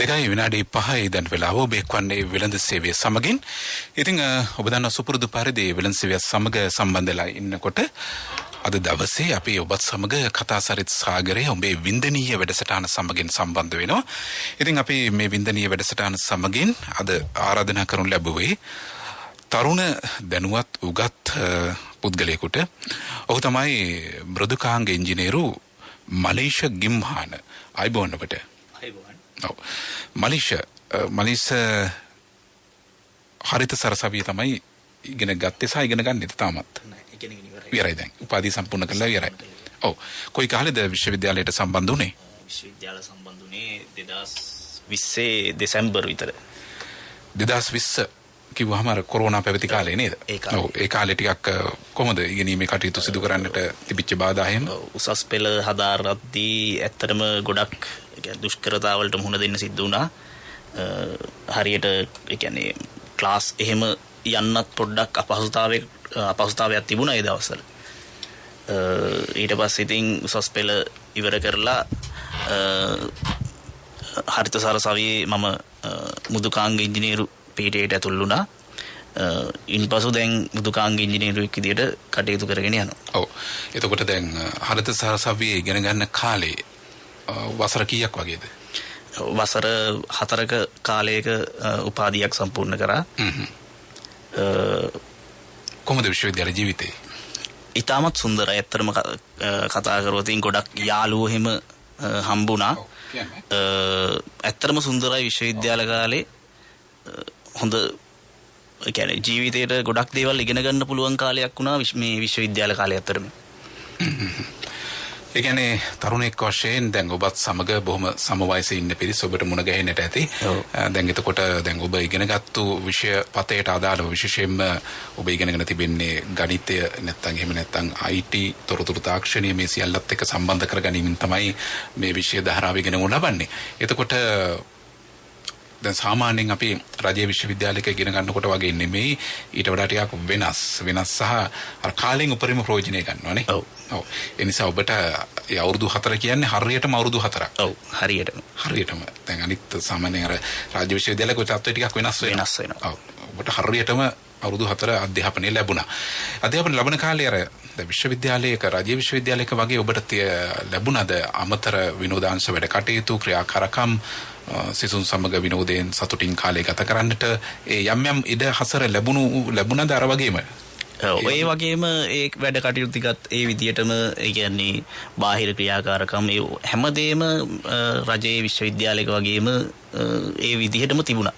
එකයි විනාඩි 5යි දැන් වෙලාව ඔබ එක්වන්නේ වෙළඳ සේවය සමගින්. ඉතින් ඔබ දන්නා සුපුරුදු පරිදි වෙළඳ සේවය සමග සම්බන්ධලා ඉන්නකොට අද දවසේ අපි ඔබත් සමග කතා සරිත් සාගරයේ ඔබේ වින්දනීය වැඩසටහන සමගින් සම්බන්ධ වෙනවා. ඉතින් අපි මේ වින්දනීය වැඩසටහන සමගින් අද ආරාධනා කරනු ලැබුවේ තරුණ දැනුවත් උගත් පුද්ගලයෙකුට. ඔහු තමයි මෘදුකාංග ඉංජිනේරු මලීෂ ගිම්හාන. අයබෝන් ඔබට. මලීෂ හරිත සරසවිය තමයි ඉගෙන ගත්තේ සහ ඉගෙන ගන්නෙ තාමත්. ඉවරයි දැන්. උපාධිය සම්පූර්ණ කළා ඉවරයි. ඔව්. කොයි කාලෙද විශ්වවිද්‍යාලයට සම්බන්ධ වුනේ? විශ්වවිද්‍යාල සම්බන්ධ වුනේ 2020 දෙසැම්බර් විතර. 2020 කිව්වහම අර කොරෝනා පැවති කාලේ නේද? ඔව්. ඒ කාලේ ටිකක් කොහොමද ඉගෙනීමේ කටයුතු සිදු කරන්නට තිබිච්ච බාධා එහෙම? උසස් පෙළ හදාරද්දී ඇත්තටම ගොඩක් දුෂ්කරතාවලට මුහුණ දෙන්න සිද්ධ වුණා. හරියට ඒ කියන්නේ ක්ලාස් එහෙම යන්නත් පොඩ්ඩක් අපහසුතාවයක් තිබුණා ඒ දවස්වල. ඊට පස්සේ ඉතින් උසස් පෙළ ඉවර කරලා හරිත සරසවියේ මම මෘදුකාංග ඉංජිනේරු පීඨයට ඇතුල් වුණා. ඉන්පසු දැන් මෘදුකාංග ඉංජිනේරුවෙක් විදියට කටයුතු කරගෙන යනවා. ඔව්. එතකොට දැන් හරිත සරසවියේ ඉගෙන ගන්න කාලේ වසර කීයක් වගේද? වසර 4ක කාලයක උපාධියක් සම්පූර්ණ කරා. කොහොමද විශ්වවිද්‍යාල ජීවිතේ? ඉතාමත් සුන්දරයි. ඇත්තටම කතා කරුවොත් ගොඩක් යාළුවෝ එහෙම හම්බුණා. ඇත්තටම සුන්දරයි විශ්වවිද්‍යාල කාලේ. හොඳ ඒ කියන්නේ ජීවිතේට ගොඩක් දේවල් ඉගෙන ගන්න පුළුවන් කාලයක් වුණා මේ විශ්වවිද්‍යාල කාලය ඇත්තටම. ඒ කියන්නේ තරුණෙක් වශයෙන් දැන් ඔබත් සමග බොහොම සම වයසේ ඉන්න පිරිස ඔබට මුණ ගැහෙන්නට ඇති. දැන් එතකොට දැන් ඔබ ඉගෙනගත්තු විෂය පතේට අදාළව විශේෂයෙන්ම ඔබ ඉගෙනගෙන තිබෙන්නේ ගණිතය නැත්නම් එහෙම නැත්නම් IT තොරතුරු තාක්ෂණය මේ සියල්ලත් එක්ක සම්බන්ධ කරගැනීමෙන් තමයි මේ විෂය ධාරාව ඉගෙන ගන්න ලබන්නේ. එතකොට දැන් සාමාන්‍යයෙන් අපි රාජ්‍ය විශ්වවිද්‍යාලයක ඉගෙන ගන්නකොට වගේ නෙමෙයි ඊට වඩා ටිකක් වෙනස් සහ අර කාලෙන් උපරිම ප්‍රයෝජනය ගන්නවානේ. ඔව්. ඔව්. ඒ නිසා ඔබට ඒ අවුරුදු 4 කියන්නේ හරියටම අවුරුදු 4ක්. ඔව්. හරියටම. දැන් අනිත් සාමාන්‍යයෙන් අර රාජ්‍ය විශ්වවිද්‍යාලයක තත්ත්වය ටිකක් වෙනස් වෙනවා. ඔව්. ඔබට හරියටම අවුරුදු 4 අධ්‍යාපනය ලැබුණා. අධ්‍යාපන ලැබුණ කාලේ අර විශ්වවිද්‍යාලයක රාජ්‍ය විශ්වවිද්‍යාලයක වගේ ඔබට ලැබුණාද අමතර විනෝදාංශ වැඩ කටයුතු ක්‍රියාකාරකම් සිසුන් සමග විනෝදයෙන් සතුටින් කාලය ගත කරන්නට ඒ යම් ඉඩ හසර ලැබුණාද අර වගේම? ඔය වගේම ඒ වැඩ කටයුතු ටිකත් ඒ විදියටම ඒ කියන්නේ බාහිර ක්‍රියාකාරකම් ඒ හැමදේම රජයේ විශ්වවිද්‍යාලයක වගේම ඒ විදිහටම තිබුණා.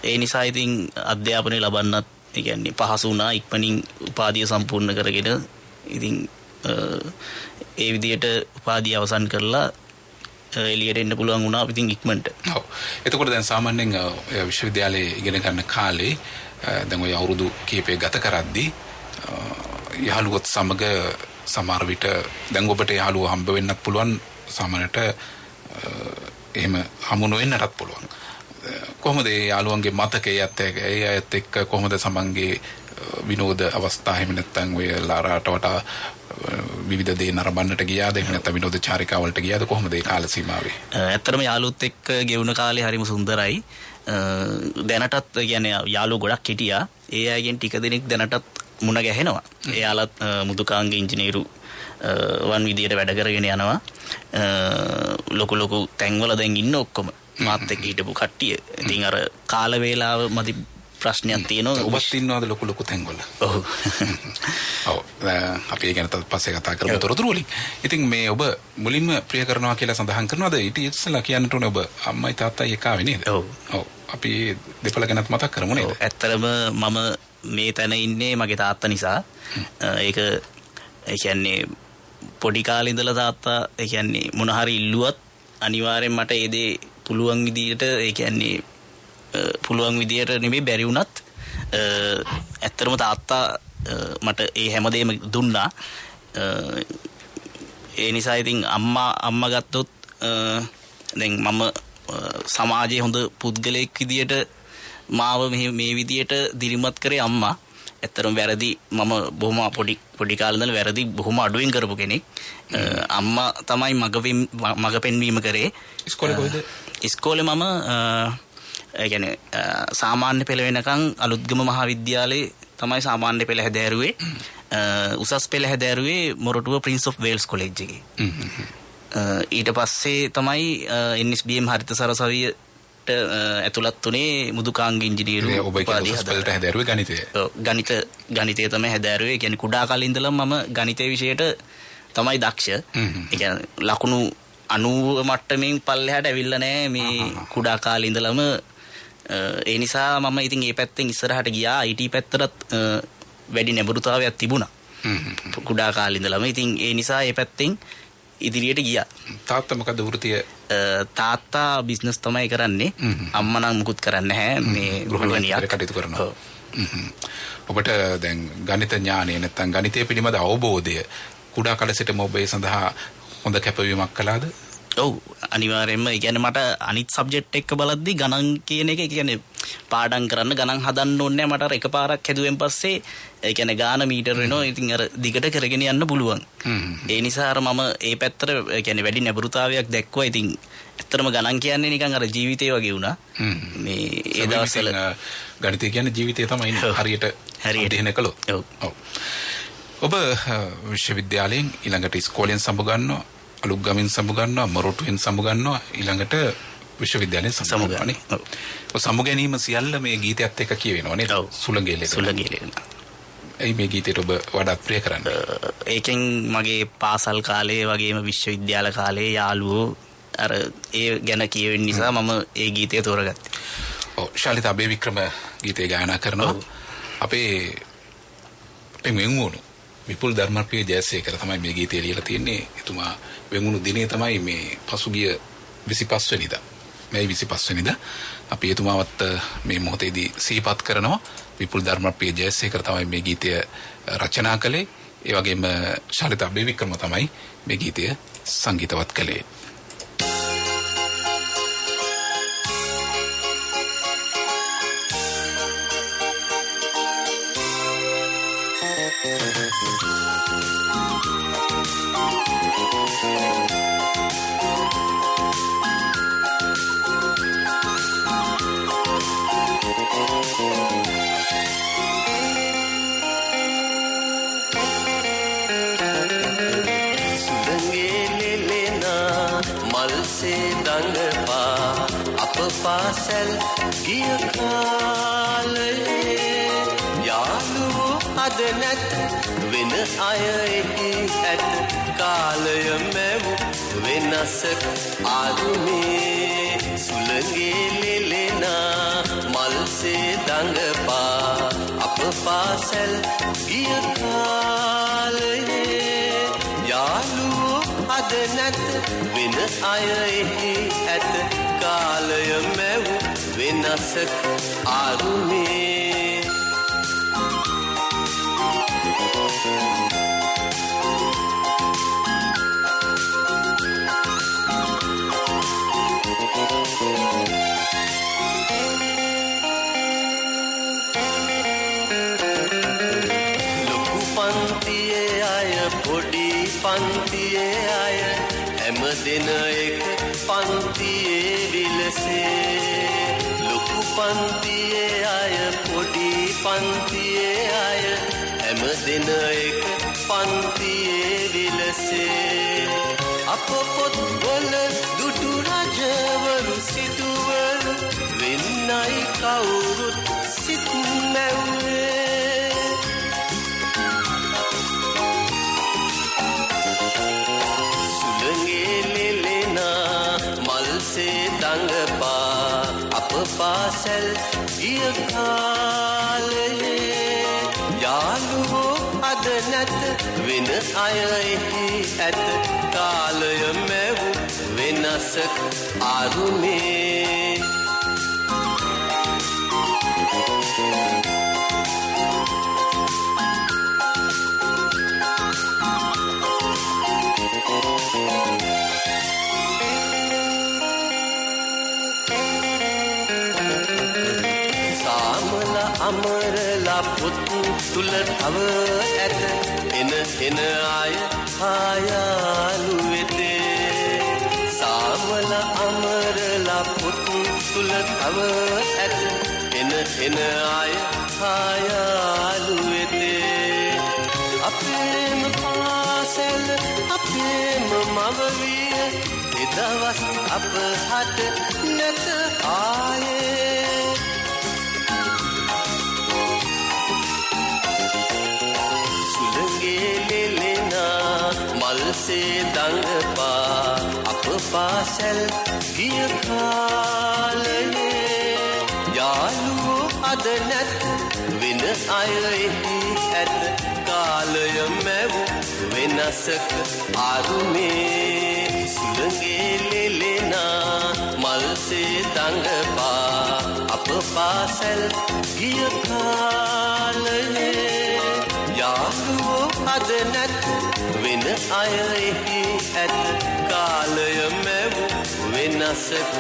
ඒ නිසා ඉතින් අධ්‍යාපනය ලබන්නත් ඒ කියන්නේ පහසු වුණා. ඉක්මනින් උපාධිය සම්පූර්ණ කරගෙන ඉතින් ඒ විදියට උපාධිය අවසන් කරලා එළියට එන්න පුළුවන් වුණා ඉතින් ඉක්මනට. ඔව්. එතකොට දැන් සාමාන්‍යයෙන් විශ්වවිද්‍යාලයේ ඉගෙන ගන්න කාලේ දැන් ඔය අවුරුදු කීපයක් ගත කරද්දී යහළුවොත් සමග සමහර විට දැන් ඔබට යහළුවෝ හම්බ වෙන්නත් පුළුවන් සාමාන්‍යයට එහෙම හමු නොවෙන්නටත් පුළුවන්. කොහොමද ඒ යාළුවන්ගේ මතකයත් එක්ක කොහොමද සමන්ගේ විනෝද අවස්ථා එහෙම නැත්නම් ඔය ලාරාට වටා විවිධ දේ නරඹන්නට ගියාද එහෙම නැත්නම් විනෝද චාරිකාවලට ගියාද කොහොමද ඒ කාල සීමාවේ? ඇත්තටම යාළුවොත් එක්ක ගෙවුන කාලේ හරිම සුන්දරයි. දැනටත් කියන්නේ යාළුවෝ ගොඩක් හිටියා. ඒ අයගෙන් ටික දෙනෙක් දැනටත් මුණ ගැහෙනවා. එයාලත් මෘදුකාංග ඉංජිනේරු වන් විදියට වැඩ කරගෙන යනවා. ලොකු තැන්වල දැන් ඉන්න ඔක්කොම මාත් එක්ක හිටපු කට්ටිය. ඉතින් අර කාල වේලාව මදි ප්‍රශ්නයක් තියෙනවා. ඔබත් ඉන්නවද ලොකු තැන්වල? ඔව්. ඔව්. අපි ඒ ගැන පස්සේ කතා කරමු තොරතුරු වලින්. ඉතින් මේ ඔබ මුලින්ම ප්‍රිය කරනවා කියලා සඳහන් කරනවාද? ඊට ඉස්සෙල්ලා කියන්නට ඕනේ ඔබ අම්මයි තාත්තයි එකාවේ නේද? ඔව්. ඔව්. අපි දෙපළ ගැනත් මතක් කරමු නේද? ඇත්තටම මම මේ තැන ඉන්නේ මගේ තාත්තා නිසා. ඒක ඒ කියන්නේ පොඩි කාලේ ඉඳලා තාත්තා ඒ කියන්නේ මොන හරි ඉල්ලුවත් අනිවාර්යෙන් මට ඒ දේ පුළුවන් විදියට ඒ කියන්නේ පුළුවන් විදියට නෙමෙයි බැරි වුණත් ඇත්තටම තාත්තා මට ඒ හැමදේම දුන්නා. ඒ නිසා ඉතින් අම්මා ගත්තොත් දැන් මම සමාජයේ හොඳ පුද්ගලයෙක් විදියට මාව මේ විදියට දිරිමත් කරේ අම්මා. ඇත්තරම වැරදි මම බොහොම පොඩි කාලේ ඉඳලා වැරදි බොහොම අඩුවෙන් කරපු කෙනෙක්. අම්මා තමයි මග පෙන්වීම කරේ. ඉස්කෝලේ කොහෙද? ඉස්කෝලේ මම ඒ කියන්නේ සාමාන්‍ය පෙළ වෙනකන් අලුත්ගම මහාවිද්‍යාලයේ තමයි සාමාන්‍ය පෙළ හැදෑරුවේ. උසස් පෙළ හැදෑරුවේ Moratuwa Prince of Wales college එකේ. ඊට පස්සේ තමයි NSBM හරිත සරසවියට ඇතුළත් උනේ මුදුකාංග ඉංජිනේරු උපාධිය හදලා හැදෑරුවේ ගණිතය. ගණිතය තමයි හැදෑරුවේ. කියන්නේ කුඩා කාලේ ඉඳලා මම ගණිතය විෂයට තමයි දක්ෂ. ඒ කියන්නේ ලකුණු 90 මට්ටමින් පල්ලෙහාට ඇවිල්ලා නැහැ මේ කුඩා කාලේ ඉඳලම. ඒ නිසා මම ඉතින් මේ පැත්තෙන් ඉස්සරහට ගියා. IT පැත්තටත් වැඩි නැඹුරුතාවයක් තිබුණා. කුඩා කාලේ ඉඳලම. ඉතින් ඒ නිසා මේ පැත්තෙන් ඉදිරියට ගියා. තාත්තා මොකද වෘත්තිය? තාත්තා බිස්නස් තමයි කරන්නේ. අම්මා නම් මුකුත් කරන්නේ නැහැ. මේ ගෘහණියක් කටයුතු කරනවා. ඔබට දැන් ගණිත ඥානය නැත්නම් ගණිතය පිළිබඳ අවබෝධය කුඩා කාලේ සිටම ඔබ ඒ සඳහා හොඳ කැපවීමක් කළාද? ඔව් අනිවාර්යයෙන්ම. ඒ කියන්නේ මට අනිත් සබ්ජෙක්ට් එක බලද්දි ගණන් කියන එක කියන්නේ පාඩම් කරන්න ගණන් හදන්න ඕනේ නැහැ. මට අර එකපාරක් හැදුවෙන් පස්සේ ඒ කියන්නේ ගාන මීටර වෙනවා. ඉතින් අර දිගට කරගෙන යන්න පුළුවන්. ඒ නිසා අර මම ඒ පැත්තට ඒ කියන්නේ වැඩි නැඹුරුතාවයක් දැක්කුවා. ඉතින් ඇත්තටම ගණන් කියන්නේ නිකන් අර ජීවිතය වගේ වුණා. මේ ඒ දවස්වල ගණිතය කියන්නේ ජීවිතය තමයි හරියට අධ්‍යයනය කළොත්. ඔව්. ඔබ විශ්වවිද්‍යාලයෙන් ඊළඟට ඉස්කෝලෙන් සමුගන්නවා, අලුත්ගමින් සමුගන්නවා, මොරටුවෙන් සමුගන්නවා, ඊළඟට විශ්වවිද්‍යාලයෙන් සමුගන්නවා. ඔව්. සමු ගැනීම සියල්ල මේ ගීතයත් එක්ක කියවෙනවා නේද? සුළඟේලේ. ඒ මේ ගීතයට ඔබ වඩාත් ප්‍රිය කරන්නේ? ඒකෙන් මගේ පාසල් කාලේ වගේම විශ්වවිද්‍යාල කාලේ යාළුවෝ අර ඒ ගැන කියවෙන නිසා මම ඒ ගීතය තෝරගත්තා. ඔව්. ශාලිත අබේවික්‍රම ගීතය ගායනා කරනවා. අපේ වෙන්වුණු විපුල් ධර්මප්‍රිය ජයසේකර තමයි මේ ගීතය ලියලා තියෙන්නේ. එතුමා වෙන්වුණු දිනේ තමයි මේ පසුගිය 25 වෙනිදා. මේ 25 වෙනිදා අපි එතුමාවත් මේ මොහොතේදී සිහිපත් කරනවා. විපුල් ධර්මප්‍රිය ජයසේකර තමයි මේ ගීතය රචනා කළේ. ඒ වගේම ශාලිත අබේවික්‍රම තමයි මේ ගීතය සංගීතවත් කළේ. පාසල් ගිය කාලේ යාළුවෝ අද නැත් වෙන අය එහි ඇත කාලය මැව් වෙනසක් ආරුමේ සුළඟේ ලෙලෙනා මල්සේ දඟපා අප පාසල් ගිය කාලේ යාළුවෝ අද නැත් වෙන අය එහි ඇත කාලය මැව් වෙනසක් ආරුමේ ලොකු පන්තියේ අය පොඩි පන්තියේ අය හැම දෙන එක පන්තියේ විලසේ ලොකු පන්තියේ අය පොඩි පන්තියේ අය හැම දෙන එක පන්තියේ විලසේ අප පොත්වල දුටු රජවරු සිටුවරු වෙන්නයි කවුරුත් සිත් මැව්වේ දඟපා අප පාසල් ගිය කාලේ යාළුවෝ අද නැත වෙන අය එහි ඇත කාලය මැව් වෙනසක් ආරුමේ අමරලා පුත් තුල තව ඇත එන ආය ආයාලු වෙතේ සාමල අමරලා පුත් තුල තව ඇත එන ආය ආයාලු වෙතේ අපේම පාසල අපේම මවවිය එදවස් අප හට නැත ආයේ සුළඟේ ලෙලෙනා මල්සේ දඟපා අප පාසල් ගිය කාලයේ යාළුවෝ අද නැත් වෙන අය එහි ඇත කාලය මැව් වෙනසක ආරුමේ සුළඟේ ලෙලෙනා මල්සේ දඟපා අප පාසල් ගිය කාලයේ යාළුවෝ අද නැත් වෙන අය එහි ඇත කාලය මැව් වෙනසක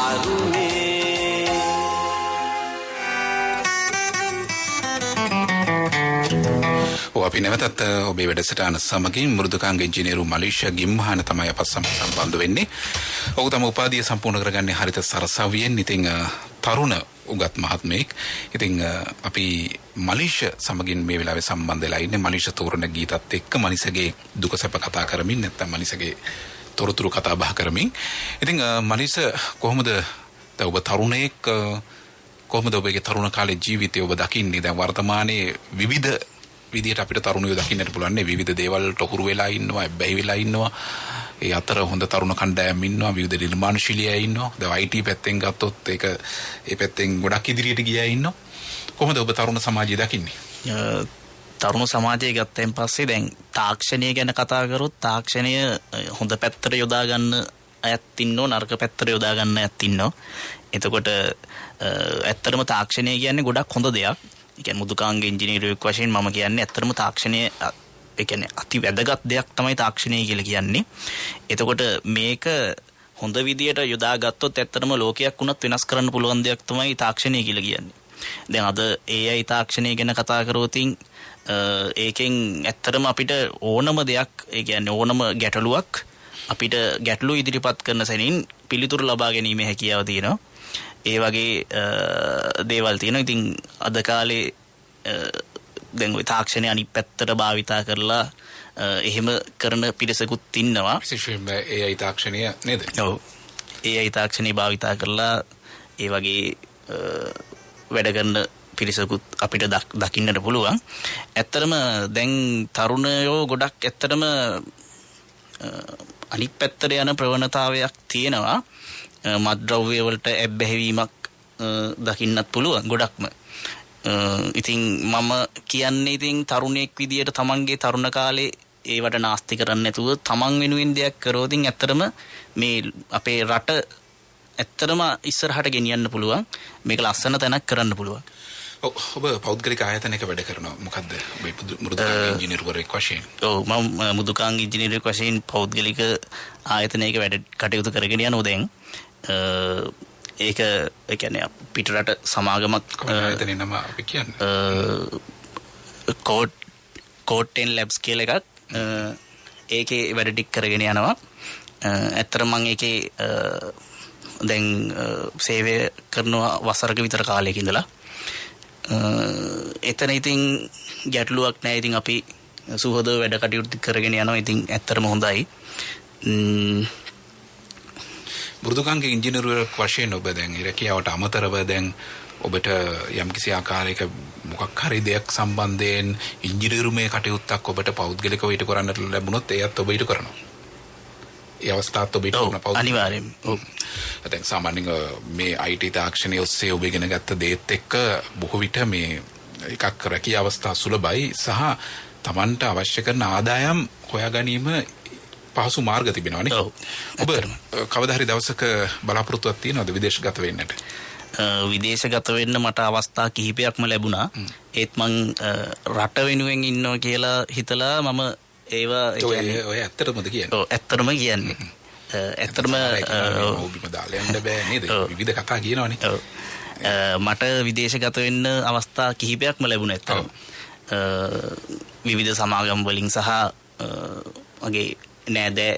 ආරුමේ අපි නැවතත් ඔබේ වැඩසටහන සමගින් මෘදුකාංග ඉංජිනේරු මලීෂා ගිම්හාන තමයි අපත් සම්බන්ධ වෙන්නේ. ඔහු තම උපාධිය සම්පූර්ණ කරගන්නේ හරිත සරසවියෙන්. ඉතින් තරුණ උගත් මහත්මයෙක්. ඉතින් අපි මලීෂා සමගින් මේ වෙලාවේ සම්බන්ධ වෙලා ඉන්නේ. මලීෂා තෝරන ගීතත් එක්ක මනිසගේ දුක සැප කතා කරමින් නැත්නම් මනිසගේ තොරතුරු කතා බහ කරමින්. ඉතින් මලීෂා කොහොමද ඔබ තරුණයෙක් කොහොමද ඔබගේ තරුණ කාලේ ජීවිතය ඔබ දකින්නේ? දැන් වර්තමානයේ විවිධ විදියට අපිට තරුණයෝ දකින්නට පුළුවන් විවිධ දේවල් තොහුරු වෙලා ඉන්නවා, බැහැ වෙලා ඉන්නවා. ඒ අතර හොඳ තරුණ කණ්ඩායම් ඉන්නවා, විවිධ නිර්මාණශීලී අය ඉන්නවා. දැන් IT පැත්තෙන් ගත්තොත් ඒක ඒ පැත්තෙන් ගොඩක් ඉදිරියට ගියා ඉන්නවා. කොහොමද ඔබ තරුණ සමාජය දකින්නේ? තරුණ සමාජය ගත්තෙන් පස්සේ දැන් තාක්ෂණය ගැන කතා කරොත් තාක්ෂණය හොඳ පැත්තට යොදා ගන්න අයත් ඉන්නවා, නරක පැත්තට යොදා ගන්න අයත් ඉන්නවා. එතකොට ඇත්තටම තාක්ෂණය කියන්නේ ගොඩක් හොඳ දෙයක්. ඒ කියන්නේ මෘදුකාංග ඉංජිනේරුවෙක් වශයෙන් මම කියන්නේ ඇත්තටම තාක්ෂණය ඒ කියන්නේ අති වැදගත් දෙයක් තමයි තාක්ෂණය කියලා කියන්නේ. එතකොට මේක හොඳ විදියට යොදා ගත්තොත් ඇත්තටම ලෝකයක් වුණත් වෙනස් කරන්න පුළුවන් දෙයක් තමයි තාක්ෂණය කියලා කියන්නේ. දැන් අද AI තාක්ෂණය ගැන කතා කරෝතින් ඒකෙන් ඇත්තටම අපිට ඕනම දෙයක් ඒ කියන්නේ ඕනම ගැටලුවක් අපිට ගැටලු ඉදිරිපත් කරන සැනින් පිළිතුරු ලබා ගැනීම හැකියාව තියෙනවා. ඒ වගේ දේවල් තියෙනවා. ඉතින් අද කාලේ දැන් ওই තාක්ෂණය අනිත් පැත්තට භාවිතා කරලා එහෙම කරන පිරිසකුත් ඉන්නවා. විශේෂයෙන්ම AI තාක්ෂණය නේද? ඔව්. AI තාක්ෂණය භාවිතා කරලා ඒ වගේ වැඩ කරන පිරිසකුත් අපිට දකින්නට පුළුවන්. ඇත්තටම දැන් තරුණයෝ ගොඩක් ඇත්තටම අනිත් පැත්තට යන ප්‍රවණතාවයක් තියෙනවා. මත්ද්‍රව්‍ය වලට ඇබ්බැහිවීමක් දකින්නත් පුළුවන් ගොඩක්ම. ඉතින් මම කියන්නේ ඉතින් තරුණයෙක් විදියට තමන්ගේ තරුණ කාලේ ඒවට නාස්ති කරන්නේ නැතුව තමන් වෙනුවෙන් දෙයක් කරොත් ඉතින් ඇත්තටම මේ අපේ රට ඇත්තටම ඉස්සරහට ගෙනියන්න පුළුවන්. මේක ලස්සන තැනක් කරන්න පුළුවන්. ඔබ පෞද්ගලික ආයතනයක වැඩ කරනවා. මොකද්ද ඔබ මෘදුකාංග ඉංජිනේරුවෙක් වශයෙන්? ඔව් මම මෘදුකාංග ඉංජිනේරුවෙක් වශයෙන් පෞද්ගලික ආයතනයක වැඩ කටයුතු කරගෙන යනවා දැන්. ඒක ඒ කියන්නේ පිටරට සමාගමක් ආයතනයේ නම අපි කියන්නේ කෝට්ටෙන් ලැබ්ස් කියලා එකක්. ඒකේ වැඩ ටික කරගෙන යනවා. ඇත්තටම මම ඒකේ දැන් සේවය කරනවා වසරක විතර කාලයක ඉඳලා. එතන ඉතින් ගැටලුවක් නැහැ. ඉතින් අපි සුහදව වැඩ කටයුතු කරගෙන යනවා. ඉතින් ඇත්තටම හොඳයි. මෘදුකාංග ඉංජිනේරුවෙක් වශයෙන් ඔබ දැන් ඉරකියාවට අමතරව දැන් ඔබට යම්කිසි ආකාරයක මොකක් හරි දෙයක් සම්බන්ධයෙන් ඉංජිනේරුමය කටයුත්තක් ඔබට පෞද්ගලිකව ඊට කරන්නට ලැබුණොත් ඒත් ඔබ ඊට කරනවා. ඒ අවස්ථාවත් ඔබ ඊට කරන පෞද්ගලික අනිවාර්යෙන්. ඔව්. දැන් සාමාන්‍යයෙන් මේ IT තාක්ෂණයේ ඔස්සේ ඔබ ඉගෙන ගත්ත දේත් එක්ක බොහෝ විට මේ එකක් රැකියා අවස්ථා සුලභයි සහ Tamanට අවශ්‍ය කරන ආදායම් හොයා ගැනීම පහසු මාර්ග තිබෙනවානේ. ඔව්. ඔබ කවදා හරි දවසක බලාපොරොත්තුවක් තියෙනවද විදේශගත වෙන්නට? විදේශගත වෙන්න මට අවස්ථා කිහිපයක්ම ලැබුණා. ඒත් මං රට වෙනුවෙන් ඉන්නවා කියලා හිතලා මම ඒවා ඔය ඇත්තටමද කියන්නේ? ඔව් ඇත්තටම කියන්නේ. ඇත්තටම ඔබිම දාලා යන්න බෑ නේද? විවිධ කතා කියනවනේ. ඔව්. මට විදේශගත වෙන්න අවස්ථා කිහිපයක්ම ලැබුණා ඇත්තටම. විවිධ සමාගම් වලින් සහ මගේ නෑදෑ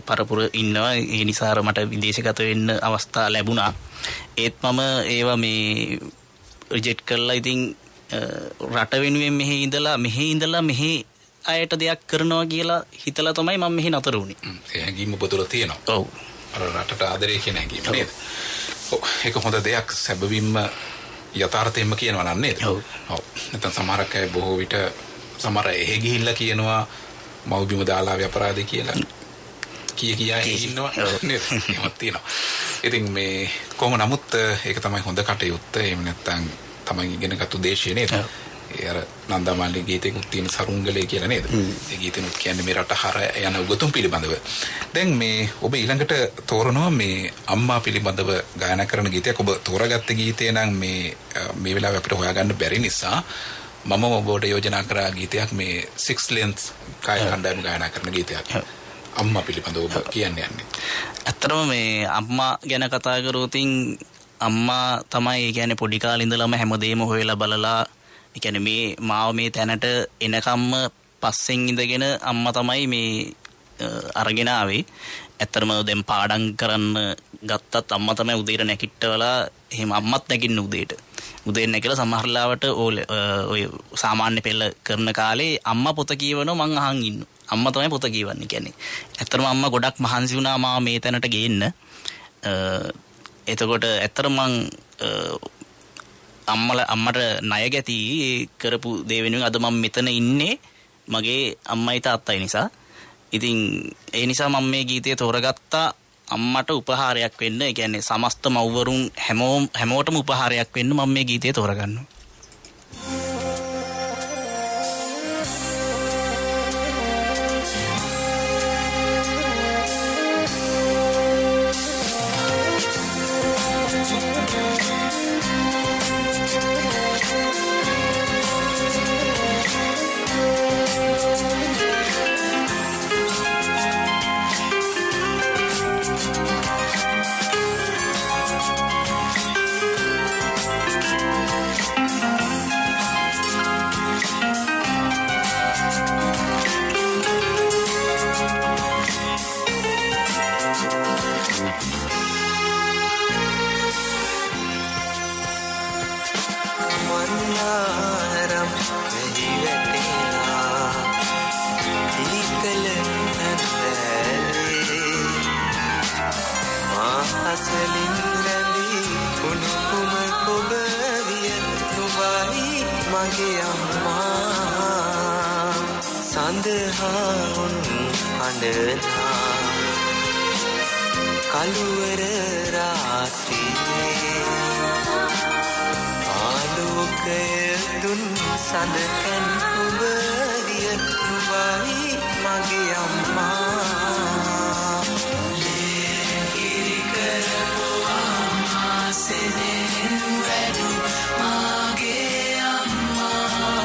පරපුර ඉන්නවා. ඒ නිසා මට විදේශගත වෙන්න අවස්ථා ලැබුණා. ඒත් මම ඒවා මේ රිජෙක්ට් කරලා ඉතින් රට වෙනුවෙන් මෙහි ඉඳලා මෙහි අයට දෙයක් කරනවා කියලා හිතලා තමයි මම මෙහි නතර වුණේ. ඒ හැඟීම ඔබතුල තියෙනවා. ඔව්. අර රටට ආදරේ කියන හැඟීම නේද? ඔව්. ඒක හොඳ දෙයක් සැබවින්ම යථාර්ථයෙන්ම කියනවා නේද? ඔව්. ඔව්. නැත්නම් සමහරක් අය බොහෝ විට සමහර එහෙ ගිහිල්ලා කියනවා මව්බිම දාලා අපරාධේ කියලා. කියා ඉන්නවා නේද? එහෙමත් තියෙනවා. ඉතින් මේ කොහොම නමුත් ඒක තමයි හොඳ කටයුත්ත. එහෙම නැත්නම් තමයි ඉගෙනගත්තු දේශය නේද? ඒ අර නන්දාමාලි ගීතයකුත් තියෙන සරුංගලේ කියලා නේද? ඒ ගීතෙනුත් කියන්නේ මේ රට හර යන උගතුන් පිළිබඳව. දැන් මේ ඔබ ඊළඟට තෝරනවා මේ අම්මා පිළිබඳව ගායනා කරන ගීතයක්. ඔබ තෝරාගත්ත ගීතේ නම් මේ වෙලාවේ අපිට හොයාගන්න බැරි නිසා මම ඔබට යෝජනා කරා ගීතයක් මේ 6 length කාය කණ්ඩායම ගායනා කරන ගීතයක්. අම්මා පිළිබඳව ඔබ කියන්න යන්නේ. ඇත්තටම මේ අම්මා ගැන කතා කරොතින් අම්මා තමයි කියන්නේ පොඩි කාලේ ඉඳලම හැමදේම හොයලා බලලා කියන්නේ මේ මාව මේ තැනට එනකම්ම පස්සෙන් ඉඳගෙන අම්මා තමයි මේ අරගෙන ආවේ. ඇත්තටම දැන් පාඩම් කරන්න ගත්තත් අම්මා තමයි උදේට නැගිට්ටවලා එහෙම අම්මත් නැගින්න උදේට. උදේ නැගිටලා සමහර ලාවට ඔය සාමාන්‍ය පෙළ කරන කාලේ අම්මා පොත කියවනවා මං අහන් ඉන්නවා. අම්මා තමයි පොත කියවන්නේ කියන්නේ. ඇත්තටම අම්මා ගොඩක් මහන්සි වුණා මාව මේ තැනට ගේන්න. එතකොට ඇත්තටම මං අම්මට ණය ගැති කරපු දේ වෙනුවෙන් අද මම මෙතන ඉන්නේ මගේ අම්මයි තාත්තයි නිසා. ඉතින් ඒ නිසා මම මේ ගීතය තෝරගත්තා අම්මට උපහාරයක් වෙන්න. ඒ කියන්නේ සමස්ත මව්වරුන් හැමෝටම උපහාරයක් වෙන්න මම මේ ගීතය තෝරගන්නවා. කළුවර රාත්‍රියේ ආලෝකය දුන් සඳකන් ඔබ විය නුඹයි මගේ අම්මා ලේකිරි කරපුවා මාසෙනෙන් වැඩු මගේ අම්මා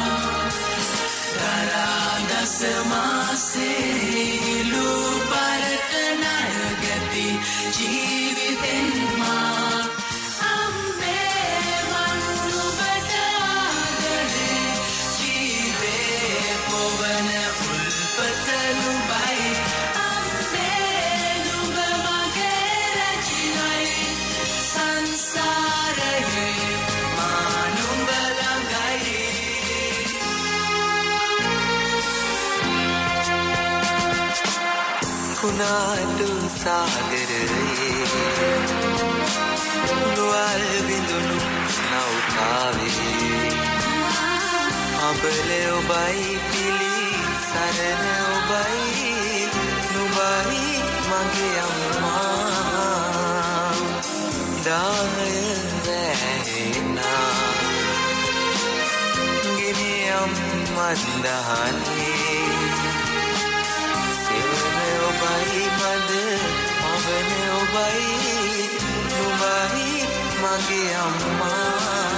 දරා දස මාසේ ලුබරට ණය ගැති ජීවිතෙන් මා අම්මේ මන් නුඹට ආදරේ ජීවේ පොවන උල්පත නුඹයි අම්මේ නුඹ මගේ රැජිනයි සංසාරයේ මා නුඹ ළඟයි කුණාටු සාගරයේ ගුවල් බිඳුණු නෞකාවේ අබල ඔබයි පිලි සරණ ඔබයි නුඹයි මගේ අම්මා දාය වැහෙනා ගිනි අම්මත් දහන්නේ ඔබයි මද මවන ඔබයි නුඹයි මගේ අම්මා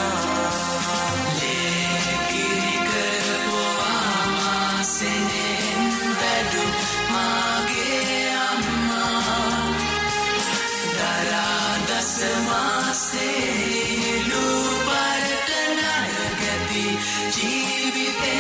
ලේකිරි කරපුවා මාසෙනෙන් වැඩු මගේ අම්මා දරා දස මාසේ ලුබරට ණය ගැති ජීවිතේ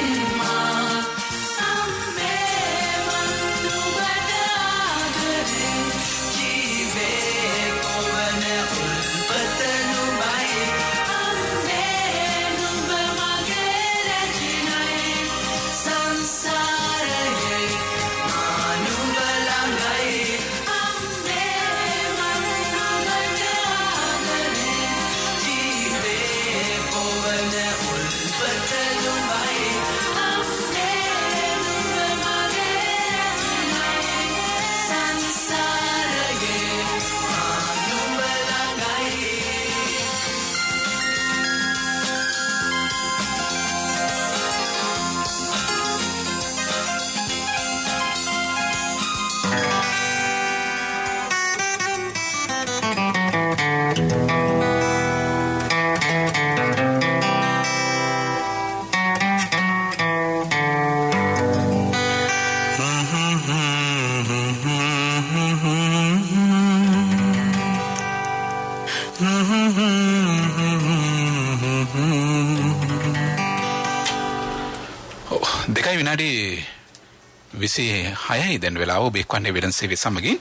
26යි දැන් වෙලාව ඔබ එක්වන්නේ වෙළඳසේවය සමගින්.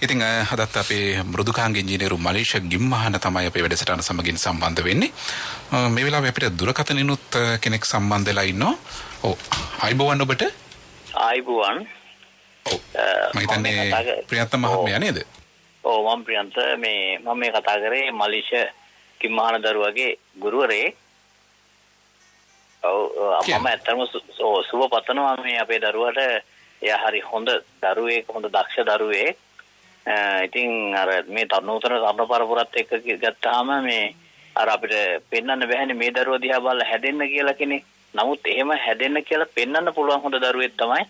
ඉතින් අදත් අපේ මෘදුකාංග ඉංජිනේරු මලීෂා ගිම්මහන තමයි අපේ වැඩසටහන සමගින් සම්බන්ධ වෙන්නේ. මේ වෙලාවේ අපිට දුරකථනිනුත් කෙනෙක් සම්බන්ධ වෙලා ඉන්නවා. ඔව්. ආයිබෝවන් ඔබට. ආයිබෝවන්. ඔව්. මම හිතන්නේ ප්‍රියන්ත මහත්මයා නේද? ඔව් මම ප්‍රියන්ත මම මේ කතා කරේ මලීෂා ගිම්මහන දරුවගේ ගුරුවරයෙක්. මම ඇත්තටම සුබ පතනවා මේ අපේ දරුවට. එයා හරි හොඳ දරුවෙක්, හොඳ දක්ෂ දරුවෙක්. ඉතින් අර මේ තරුණ පරපුරත් එක්ක ගත්තාම මේ අර අපිට පෙන්වන්න බැහැනේ මේ දරුවා දිහා බලලා හැදෙන්න කියලා කෙනෙක්. නමුත් එහෙම හැදෙන්න කියලා පෙන්වන්න පුළුවන් හොඳ දරුවෙක් තමයි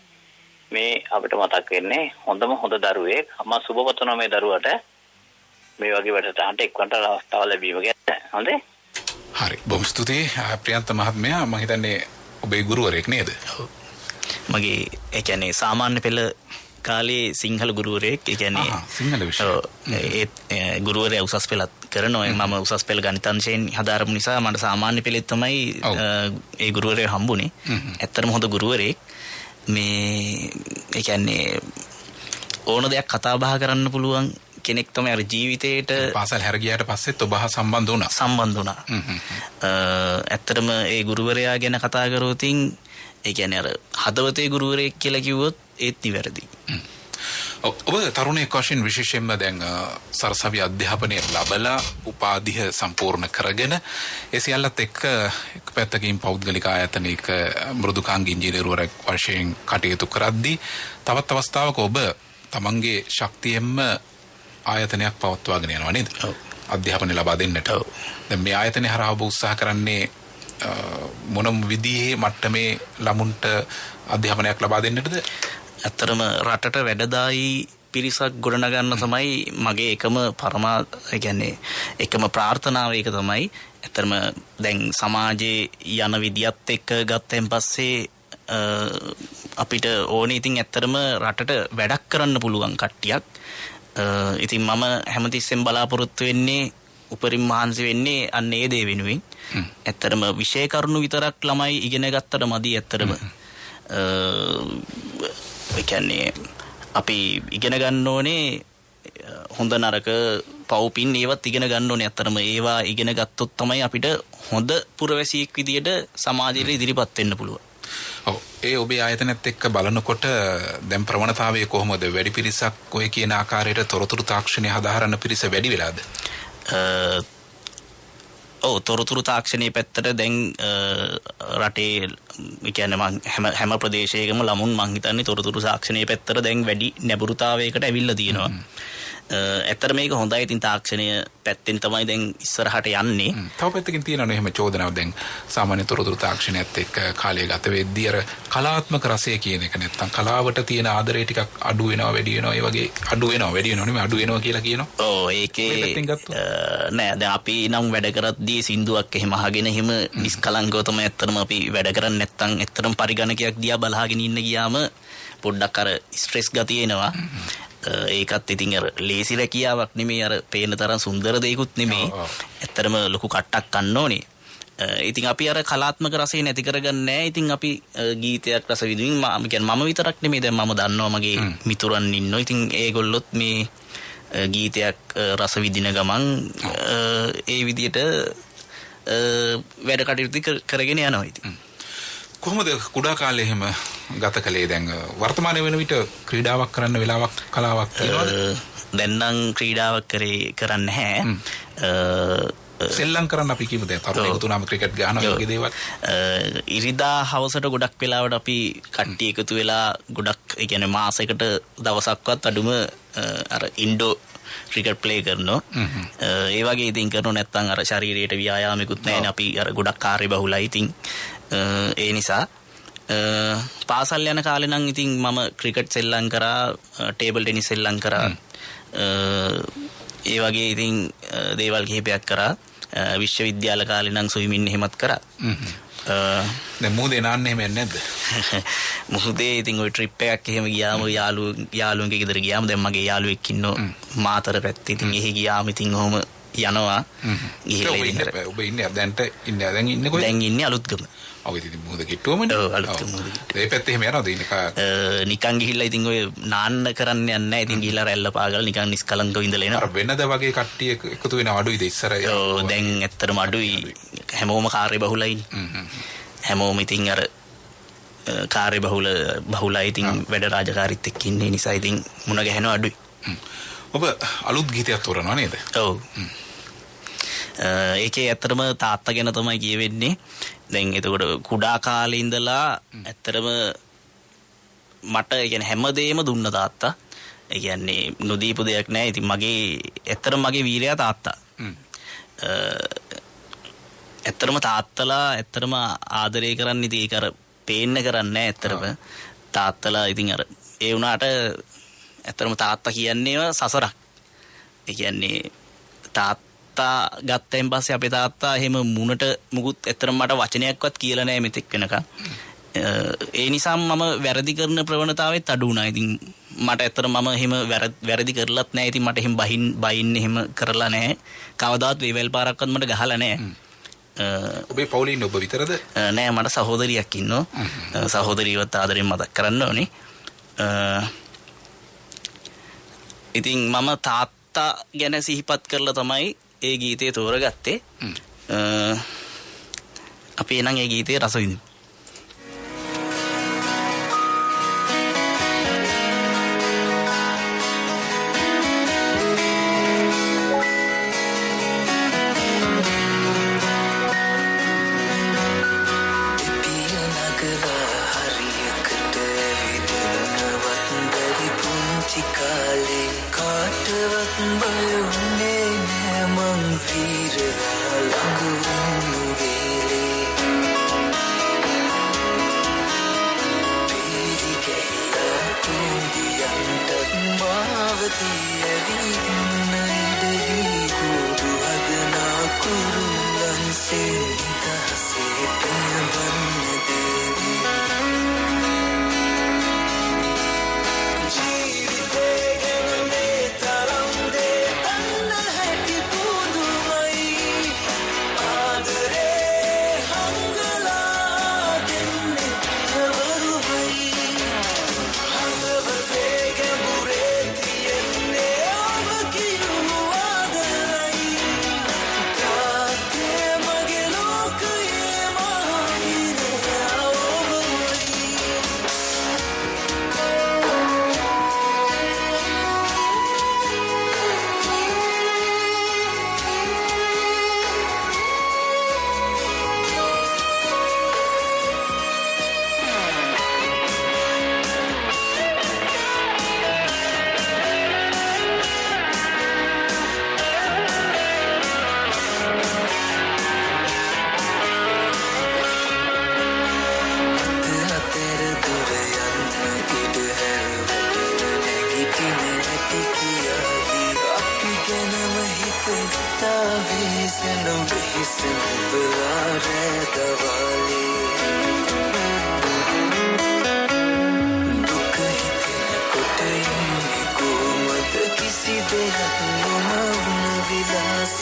මේ අපිට මතක් වෙන්නේ. හොඳම හොඳ දරුවෙක්. මම සුබ පතනවා මේ දරුවට මේ වගේ වැඩසටහනට එක්වන්ට අවස්ථාව ලැබීම ගැන. හොඳේ. හරි. බොහොම ස්තුතියි ප්‍රියන්ත මහත්මයා. මම හිතන්නේ ඔබේ ගුරුවරයෙක් නේද? ඔව්. මගේ ඒ කියන්නේ සාමාන්‍ය පෙළ කාලේ සිංහල ගුරුවරයෙක්. ඒ කියන්නේ සිංහල විෂය. ඒ ගුරුවරයා උසස් පෙළත් කරනවා. මම උසස් පෙළ ගණිතාංශයෙන් හදාරපු නිසා මට සාමාන්‍ය පෙළෙත් තමයි ඒ ගුරුවරයා හම්බුනේ. ඇත්තටම හොඳ ගුරුවරයෙක්. මේ ඒ කියන්නේ ඕන දෙයක් කතා බහ කරන්න පුළුවන් කෙනෙක් තමයි. අර ජීවිතේට පාසල් හැර ගියාට පස්සෙත් ඔබ සම්බන්ධ වුණා. ඇත්තටම ඒ ගුරුවරයා ගැන කතා කරොත් ඒ කියන්නේ අර හදවතේ ගුරුවරයෙක් කියලා කිව්වොත් ඒත් නිවැරදි. ඔබ තරුණයෙක් වශයෙන් විශේෂයෙන්ම දැන් සරසවි අධ්‍යාපනය ලැබලා උපාධිය සම්පූර්ණ කරගෙන ඒ සියල්ලත් එක්ක එක් පැත්තකින් පෞද්ගලික ආයතනයක මෘදුකාංග ඉංජිනේරුවරයෙක් වශයෙන් කටයුතු කරද්දී තවත් අවස්ථාවක ඔබ තමන්ගේ ශක්තියෙන්ම ආයතනයක් පවත්වාගෙන යනවා නේද? අධ්‍යාපනය ලබා දෙන්නට. දැන් මේ ආයතනය හරහා ඔබ උත්සාහ කරන්නේ මොනම විදිහේ මට්ටමේ ළමුන්ට අධ්‍යාපනයක් ලබා දෙන්නටද? ඇත්තටම රටට වැඩදායි පිරිසක් ගොඩනගන්න තමයි මගේ එකම ඒ කියන්නේ එකම ප්‍රාර්ථනාව. ඒක තමයි ඇත්තටම දැන් සමාජයේ යන විදියත් එක්ක ගත්තෙන් පස්සේ අපිට ඕනේ ඉතින් ඇත්තටම රටට වැඩක් කරන්න පුළුවන් කට්ටියක්. ඉතින් මම හැමතිස්සෙම බලාපොරොත්තු වෙන්නේ උපරිම මහන්සි වෙන්නේ අන්න ඒ දේ වෙනුවෙන්. ඇත්තටම විෂය කරුණු විතරක් ළමයි ඉගෙන ගත්තට මදි. ඇත්තටම ඒ කියන්නේ අපි ඉගෙන ගන්න ඕනේ හොඳ නරක පව්පින් ඒවත් ඉගෙන ගන්න ඕනේ. ඇත්තටම ඒවා ඉගෙන ගත්තොත් තමයි අපිට හොඳ පුරවැසියෙක් විදියට සමාජයට ඉදිරිපත් වෙන්න පුළුවන්. ඔව්. ඒ ඔබේ ආයතනයත් එක්ක බලනකොට දැන් ප්‍රවණතාවය කොහොමද? වැඩි පිරිසක් ඔය කියන ආකාරයට තොරතුරු තාක්ෂණය හදාරන පිරිස වැඩි වෙලාද? ඔව්, තොරතුරු තාක්ෂණයේ පැත්තට දැන් රටේ ඒ කියන්නේ හැම ප්‍රදේශයකම ළමුන් මං හිතන්නේ තොරතුරු තාක්ෂණයේ පැත්තට දැන් වැඩි නැඹුරුතාවයකට ඇවිල්ලා තියෙනවා. ඇත්තට මේක හොඳයි. ඉතින් තාක්ෂණය පැත්තෙන් තමයි දැන් ඉස්සරහට යන්නේ. තව පැත්තකින් තියෙනවනේ එහෙම චෝදනාවක්. දැන් සාමාන්‍ය තොරතුරු තාක්ෂණයත් එක්ක කාලය ගත වෙද්දී අර කලාත්මක රසය කියන එක නැත්තම් කලාවට තියෙන ආදරය ටිකක් අඩු වෙනවා වැඩි වෙනවා. ඒ වගේ අඩු වෙනවා වැඩි වෙනවා නෙමෙයි අඩු වෙනවා කියලා කියනවා. ඔව්, ඒකේ නෑ දැන් අපි නම් වැඩ කරද්දී සින්දුවක් එහෙම අහගෙන එහෙම නිස්කලංකව තමයි ඇත්තටම අපි වැඩ කරන්නේ. නැත්තම් ඇත්තටම පරිගණකයක් දිහා බලාගෙන ඉන්න ගියාම පොඩ්ඩක් අර ස්ට්‍රෙස් ගතිය එනවා. ඒකත් ඉතින් අර ලේසි රැකියාවක් නෙමෙයි. අර පේන තරම් සුන්දර දෙයක්ුත් නෙමෙයි. ඇත්තටම ලොකු කට්ටක් ගන්න ඕනේ. ඉතින් අපි අර කලාත්මක රසය නැති කරගන්නේ නැහැ. ඉතින් අපි ගීතයක් රස විඳින්න මම විතරක් නෙමෙයි. දැන් මම දන්නවා මගේ මිතුරන් ඉන්නවා. ඉතින් ඒගොල්ලොත් මේ ගීතයක් රස විඳින ගමන් ඒ විදියට වැඩ කටයුතු කරගෙන යනවා. ඉතින් කොහොමද කුඩා කාලේ එහෙම ගත කළේ? දැන් වර්තමාන වෙන විට ක්‍රීඩාවක් කරන්න වෙලාවක් කලාවක් තියෙනවද? දැන් නම් ක්‍රීඩාවක් කරන්නේ නැහැ. සෙල්ලම් කරන්න අපි කිව්ව දැන් තරුණයෙකු තුනම ක්‍රිකට් ගහනවා වගේ දේවල්. ඉරිදා හවසට ගොඩක් වෙලාවට අපි කට්ටිය එකතු වෙලා ගොඩක් ඒ කියන්නේ මාසයකට දවසක්වත් අඩුම අර ඉන්ඩෝ ක්‍රිකට් ප්ලේ කරනවා. ඒ වගේ ඉතින් කරනෝ නැත්නම් අර ශරීරයට ව්‍යායාමයකුත් නැහැ. අපි අර ගොඩක් කාර්යබහුලයි. ඉතින් ඒ නිසා පාසල් යන කාලේ නම් ඉතින් මම ක්‍රිකට් සෙල්ලම් කරා, ටේබල් ටෙනිස් සෙල්ලම් කරා. ඒ වගේ ඉතින් දේවල් කිහිපයක් කරා. විශ්වවිද්‍යාල කාලේ නම් ස්විමින් එහෙමත් කරා. දැන් මුහුදේ නාන්නේ එහෙම නැද්ද? මුහුදේ ඉතින් ওই ට්‍රිප් එකක් එහෙම ගියාම යාළුවන්ගේ ගෙදර ගියාම දැන් මගේ යාළුවෙක් ඉන්නෝ මාතර පැත්තේ. ඉතින් එහි ගියාම ඉතින් ඔහොම යනවා ගිහිල්ලා ඔබ ඉන්නේ දැන්ට ඉන්නේ දැන් ඉන්නේ කොහෙද? දැන් ඉන්නේ අලුත්ගම. ඔව් ඉතින් මුහුද කිට්ටුවමනේ. ඔව් අලුත්ගම මුහුද කිට්ටුව. ඒ පැත්තේ එහෙම යනවද ඉන්නේ නිකන් ගිහිල්ලා ඉතින් ඔය නාන්න කරන්න යන්නේ නැහැ. ඉතින් ගිහිල්ලා රැල්ල පාගලා නිකන් නිස්කලංකව ඉඳලා එනවා. අර වෙනද වගේ කට්ටිය එකතු වෙන අඩුයිද ඉස්සර? ඔව් දැන් ඇත්තටම අඩුයි. හැමෝම කාර්ය බහුලයිනේ. හැමෝම ඉතින් අර කාර්ය බහුලයි ඉතින් වැඩ රාජකාරීත් එක්ක ඉන්නේ නිසා ඉතින් මුණ ගැහෙනවා අඩුයි. ඔබ අලුත් ගීතයක් තෝරනවා නේද? ඔව්. ඒකේ ඇත්තටම තාත්තා ගැන තමයි කියවෙන්නේ. දැන් එතකොට කුඩා කාලේ ඉඳලා ඇත්තටම මට කියන්නේ හැමදේම දුන්න තාත්තා. ඒ කියන්නේ නොදීපු දෙයක් නැහැ. ඉතින් මගේ ඇත්තටම මගේ වීරයා තාත්තා. ඇත්තටම තාත්තලා ඇත්තටම ආදරය කරන්නේ ඉතින් ඒක අර පේන්න කරන්නේ නැහැ ඇත්තටම. තාත්තලා ඉතින් අර ඒ වුණාට ඇත්තටම තාත්තා කියන්නේම සසරක්. ඒ කියන්නේ තාත්තා ගත්තෙන් පස්සේ අපේ තාත්තා එහෙම මුණට මුකුත් ඇත්තටම මට වචනයක්වත් කියලා නැහැ මෙතෙක් වෙනකන්. ඒ නිසා මම වැරදි කරන ප්‍රවණතාවෙත් අඩු වුණා. ඉතින් මට ඇත්තටම මම එහෙම වැරදි කරලත් නැහැ. ඉතින් මට එහෙම බයින් එහෙම කරලා නැහැ. කවදාවත් වේවැල් පාරක්වත් මට ගහලා නැහැ. ඔබේ පවුලේ ඉන්න ඔබ විතරද? නෑ මට සහෝදරියක් ඉන්නවා. සහෝදරියවත් ආදරෙන් මතක් කරන්න ඕනේ. ඉතින් මම තාත්තා ගැන සිහිපත් කරලා තමයි ඒ ගීතය තෝරගත්තේ. අපි එනම් ඒ ගීතේ රස විඳිමු.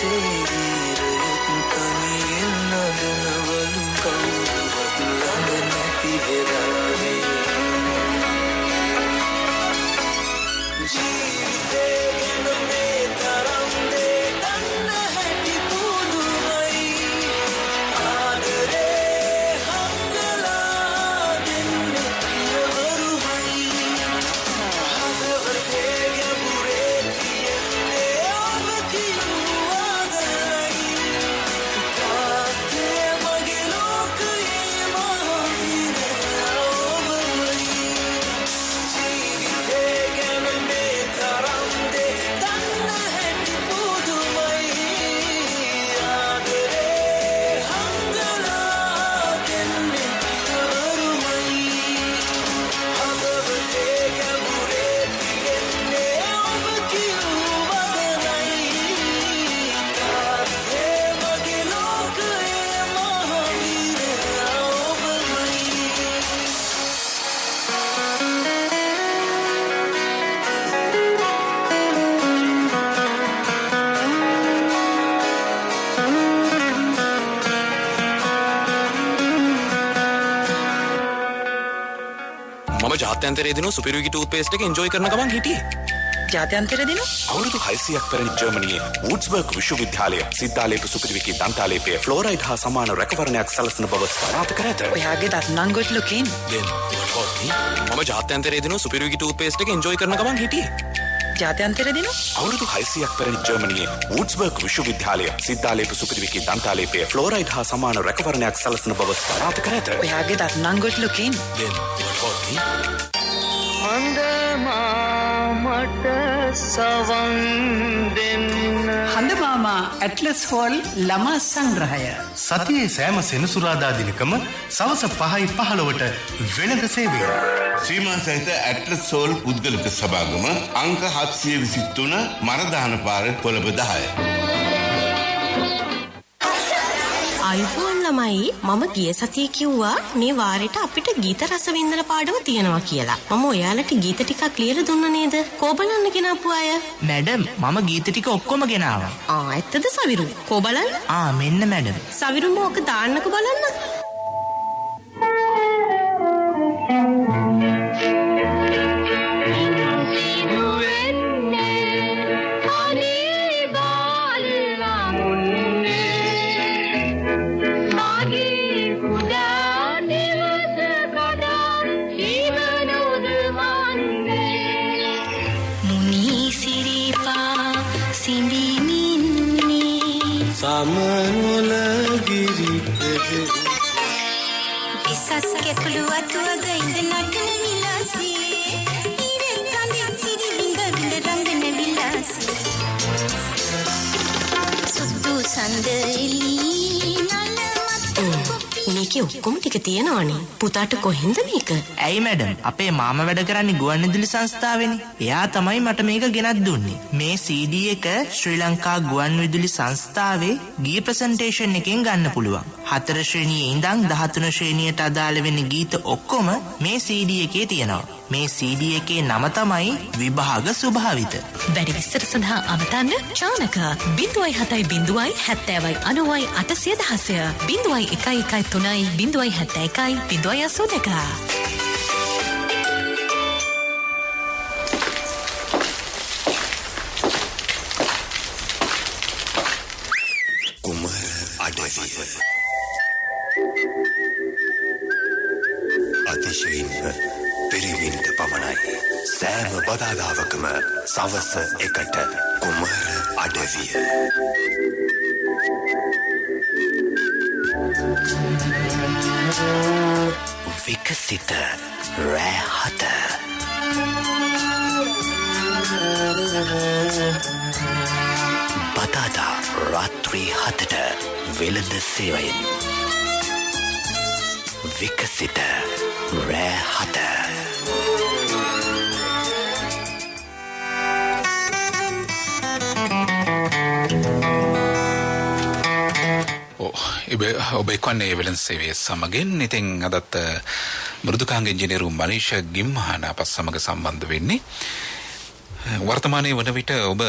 Someday ජාත්‍යන්තරයේ දිනු සුපිරියුගි ටූත් පේස්ට් එක එන්ජොයි කරන ගමන් හිටියේ. ජාත්‍යන්තර දිනු අවුරුදු 600ක් පැරණි ජර්මනියේ වුඩ්ස්බර්ග් විශ්වවිද්‍යාලය සිද්ධාලේප සුපිරිවිකි දන්තාලේපයේ ෆ්ලෝරයිඩ් හා සමාන රැකවරණයක් සලසන බව සනාථ කර ඇත. ඔයාගේ දත් නම් ගොඩ ලොකේන. මම ජාත්‍යන්තරයේ දිනු සුපිරියුගි ටූත් පේස්ට් එක එන්ජොයි කරන ගමන් හිටියේ. ජාත්‍යන්තර දිනු අවුරුදු 600ක් පැරණි ජර්මනියේ වුඩ්ස්බර්ග් විශ්වවිද්‍යාලය සිද්ධාලේප සුපිරිවිකි දන්තාලේපයේ ෆ්ලෝරයිඩ් හා සමාන රැකවරණයක් සලසන බව සනාථ කර ඇත. ඔයාගේ දත් නම් ගොඩ ලොකේන. හඳමාමට සවන් දෙන්න හඳ මාමා ඇට්ලස් හෝල් ළමා සංග්‍රහය සතියේ සෑම සෙනසුරාදා දිනකම සවස 5:15ට වෙළඳ සේවය සීමා සහිත ඇට්ලස් හෝල් පුද්ගලික සභාගම අංක 723 මරදාන පාර කොළඹ 10. අයිබෝන් ළමයි මම ගිය සතියේ කිව්වා මේ වාරෙට අපිට ගීත රස වින්දන පාඩම තියෙනවා කියලා. මම ඔයාලට ගීත ටිකක් ලියලා දුන්නා නේද? කෝ බලන්න ගෙනාපු අය. මැඩම් මම ගීත ටික ඔක්කොම ගෙනාවා. ඇත්තද සවිරු? කෝ බලන්න. මෙන්න මැඩම්. සවිරුම ඕක දාන්නකෝ බලන්න. මේකේ ඔක්කොම ටික තියෙනවනේ. පුතාට කොහෙන්ද මේක? ඇයි මැඩම් අපේ මාමා වැඩ කරන්නේ ගුවන්විදුලි සංස්ථාවේනේ. එයා තමයි මට මේක ගෙනත් දුන්නේ. මේ CD එක ශ්‍රී ලංකා ගුවන්විදුලි සංස්ථාවේ ගී ප්‍රසන්ටේෂන් එකෙන් ගන්න පුළුවන්. 4 ශ්‍රේණියේ ඉඳන් 13 ශ්‍රේණියට අදාළ වෙන ගීත ඔක්කොම මේ CD එකේ තියෙනවා. මේ CD එකේ නම තමයි විභාග ස්වභාවිත. වැඩි විස්තර සඳහා අමතන්න චානක 0.7 70 90 810 0.113 0.71 0.82. අතිශයින්ම පිරිමින්ට පමණයි. සෑම බදාදාවකම සවස 1ට කුමර අඩවිය. විකසිත රෑ 7 බදාදා රාත්‍රී 7ට වෙළඳ සේවයෙන් විකසිත රෑ 7. ඔබ එක්වන්නේ වෙළඳ සේවයේ සමගින්. ඉතින් අදත් මෘදුකාංග ඉංජිනේරු මනීෂ ගිම්හාන අපත් සමග සම්බන්ධ වෙන්නේ. වර්තමානයේ වන විට ඔබ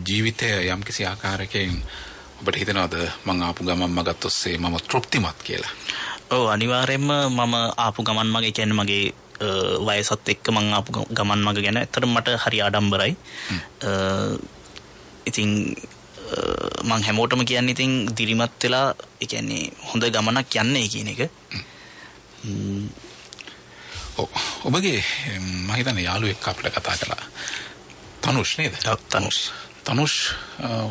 ජීවිතය යම්කිසි ආකාරයකින් ඔබට හිතනවද මං ආපු ගමන් මගත් ඔස්සේ මම තෘප්තිමත් කියලා? ඔව් අනිවාර්යයෙන්ම මම ආපු ගමන් මග කියන්නේ මගේ වයසත් එක්ක මං ආපු ගමන් මග ගැන ඇත්තටම මට හරි ආඩම්බරයි. ඉතින් මං හැමෝටම කියන්නේ ඉතින් දිරිමත් වෙලා ඒ කියන්නේ හොඳ ගමනක් යන්නේ කියන එක. ඔබගේ මම හිතන්නේ යාළුවෙක් අපිට කතා කළා. තනුෂ් නේද? ඔව් තනුෂ්. තනුෂ්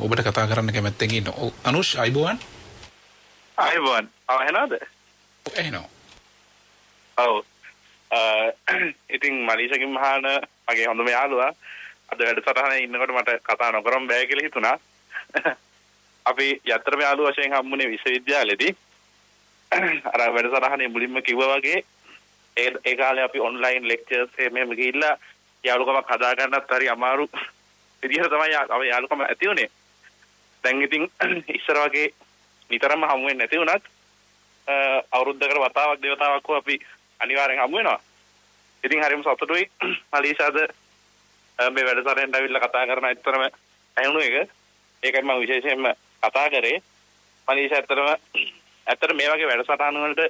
ඔබට කතා කරන්න කැමැත්තෙන් ඉන්නවා. ඔව් තනුෂ් අයිබෝවන්. අයිබෝවන්. එහෙනවද? එහෙනම්. ඔව්. ඉතින් මනීෂගෙන් මහාන මගේ හොඳම යාළුවා. අද වැඩසටහනේ ඉන්නකොට මට කතා නොකරම බෑ කියලා හිතුණා. අපි යතරම යාළුවා වශයෙන් හම්බුනේ විශ්වවිද්‍යාලෙදී. අර වැඩසටහනේ මුලින්ම කිව්වා වගේ ඒ කාලේ අපි ඔන්ලයින් ලෙක්චර්ස් එහෙම ගිහිල්ලා යාළුකමක් හදා ගන්නත් හරි අමාරු විදිහට තමයි අපි යාළුකම ඇති උනේ. දැන් ඉතින් ඉස්සර වගේ නිතරම හමු වෙන්නේ නැති වුණත් අවුරුද්දකට වතාවක් දෙවතාවක් අපි අනිවාර්යෙන් හමු වෙනවා. ඉතින් හරියම සතුටුයි මලීෂාද මේ වැඩසටහනට ඇවිල්ලා කතා කරන ඇත්තටම ඇහුණු එක. ඒකයි මම විශේෂයෙන්ම කතා කරේ. මලීෂා ඇත්තටම මේ වගේ වැඩසටහන් වලට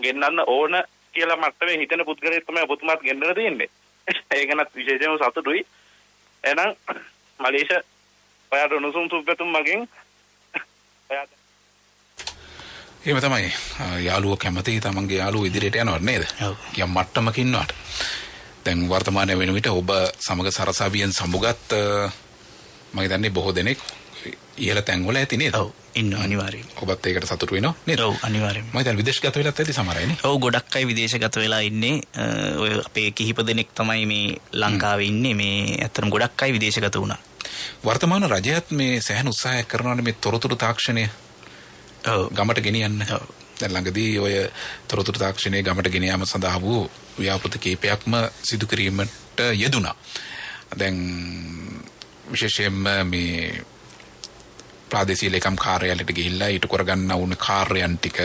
ගෙන්නන්න ඕන කියලා මට්ටමේ හිතෙන පුද්ගලයෙක් තමයි ඔබතුමාත් ගෙන්නලා තියෙන්නේ. ඒක ගැනත් විශේෂයෙන්ම සතුටුයි. එහෙනම් මලීෂා ඔයාට උණුසුම් සුබපැතුම් මගෙන් ඔයාට එහෙම තමයි යාළුවෝ කැමති තමන්ගේ යාළුවෝ ඉදිරියට යනවද නේද? යම් මට්ටමක ඉන්නවට. දැන් වර්තමානයේ වෙන විට ඔබ සමග සරසවියෙන් සමුගත් මම හිතන්නේ බොහෝ දෙනෙක් ඉහළ තැන්වල ඇති නේද? ඔව් ඉන්න අනිවාර්යයෙන්. ඔබත් ඒකට සතුටු වෙනව නේද? ඔව් අනිවාර්යයෙන්. මම හිතන්නේ විදේශගත වෙලත් ඇති සමහර අයනේ. ඔව් ගොඩක් අය විදේශගත වෙලා ඉන්නේ. ඔය අපේ කිහිප දෙනෙක් තමයි මේ ලංකාවේ ඉන්නේ. මේ ඇත්තටම ගොඩක් අය විදේශගත වුණා. වර්තමාන රජයත් මේ සෑහෙන උත්සාහයක් කරනවානේ මේ තොරතුරු තාක්ෂණය ගමට ගෙනියන්න. දැන් ළඟදී ඔය තොරතුරු තාක්ෂණය ගමට ගෙන යාම සඳහා වූ ව්‍යාපෘති කීපයක්ම සිදු කිරීමට යෙදුණා. දැන් විශේෂයෙන්ම මේ ප්‍රාදේශීය ලේකම් කාර්යාලයට ගිහිල්ලා ඊට කරගන්න වුණ කාර්යයන් ටික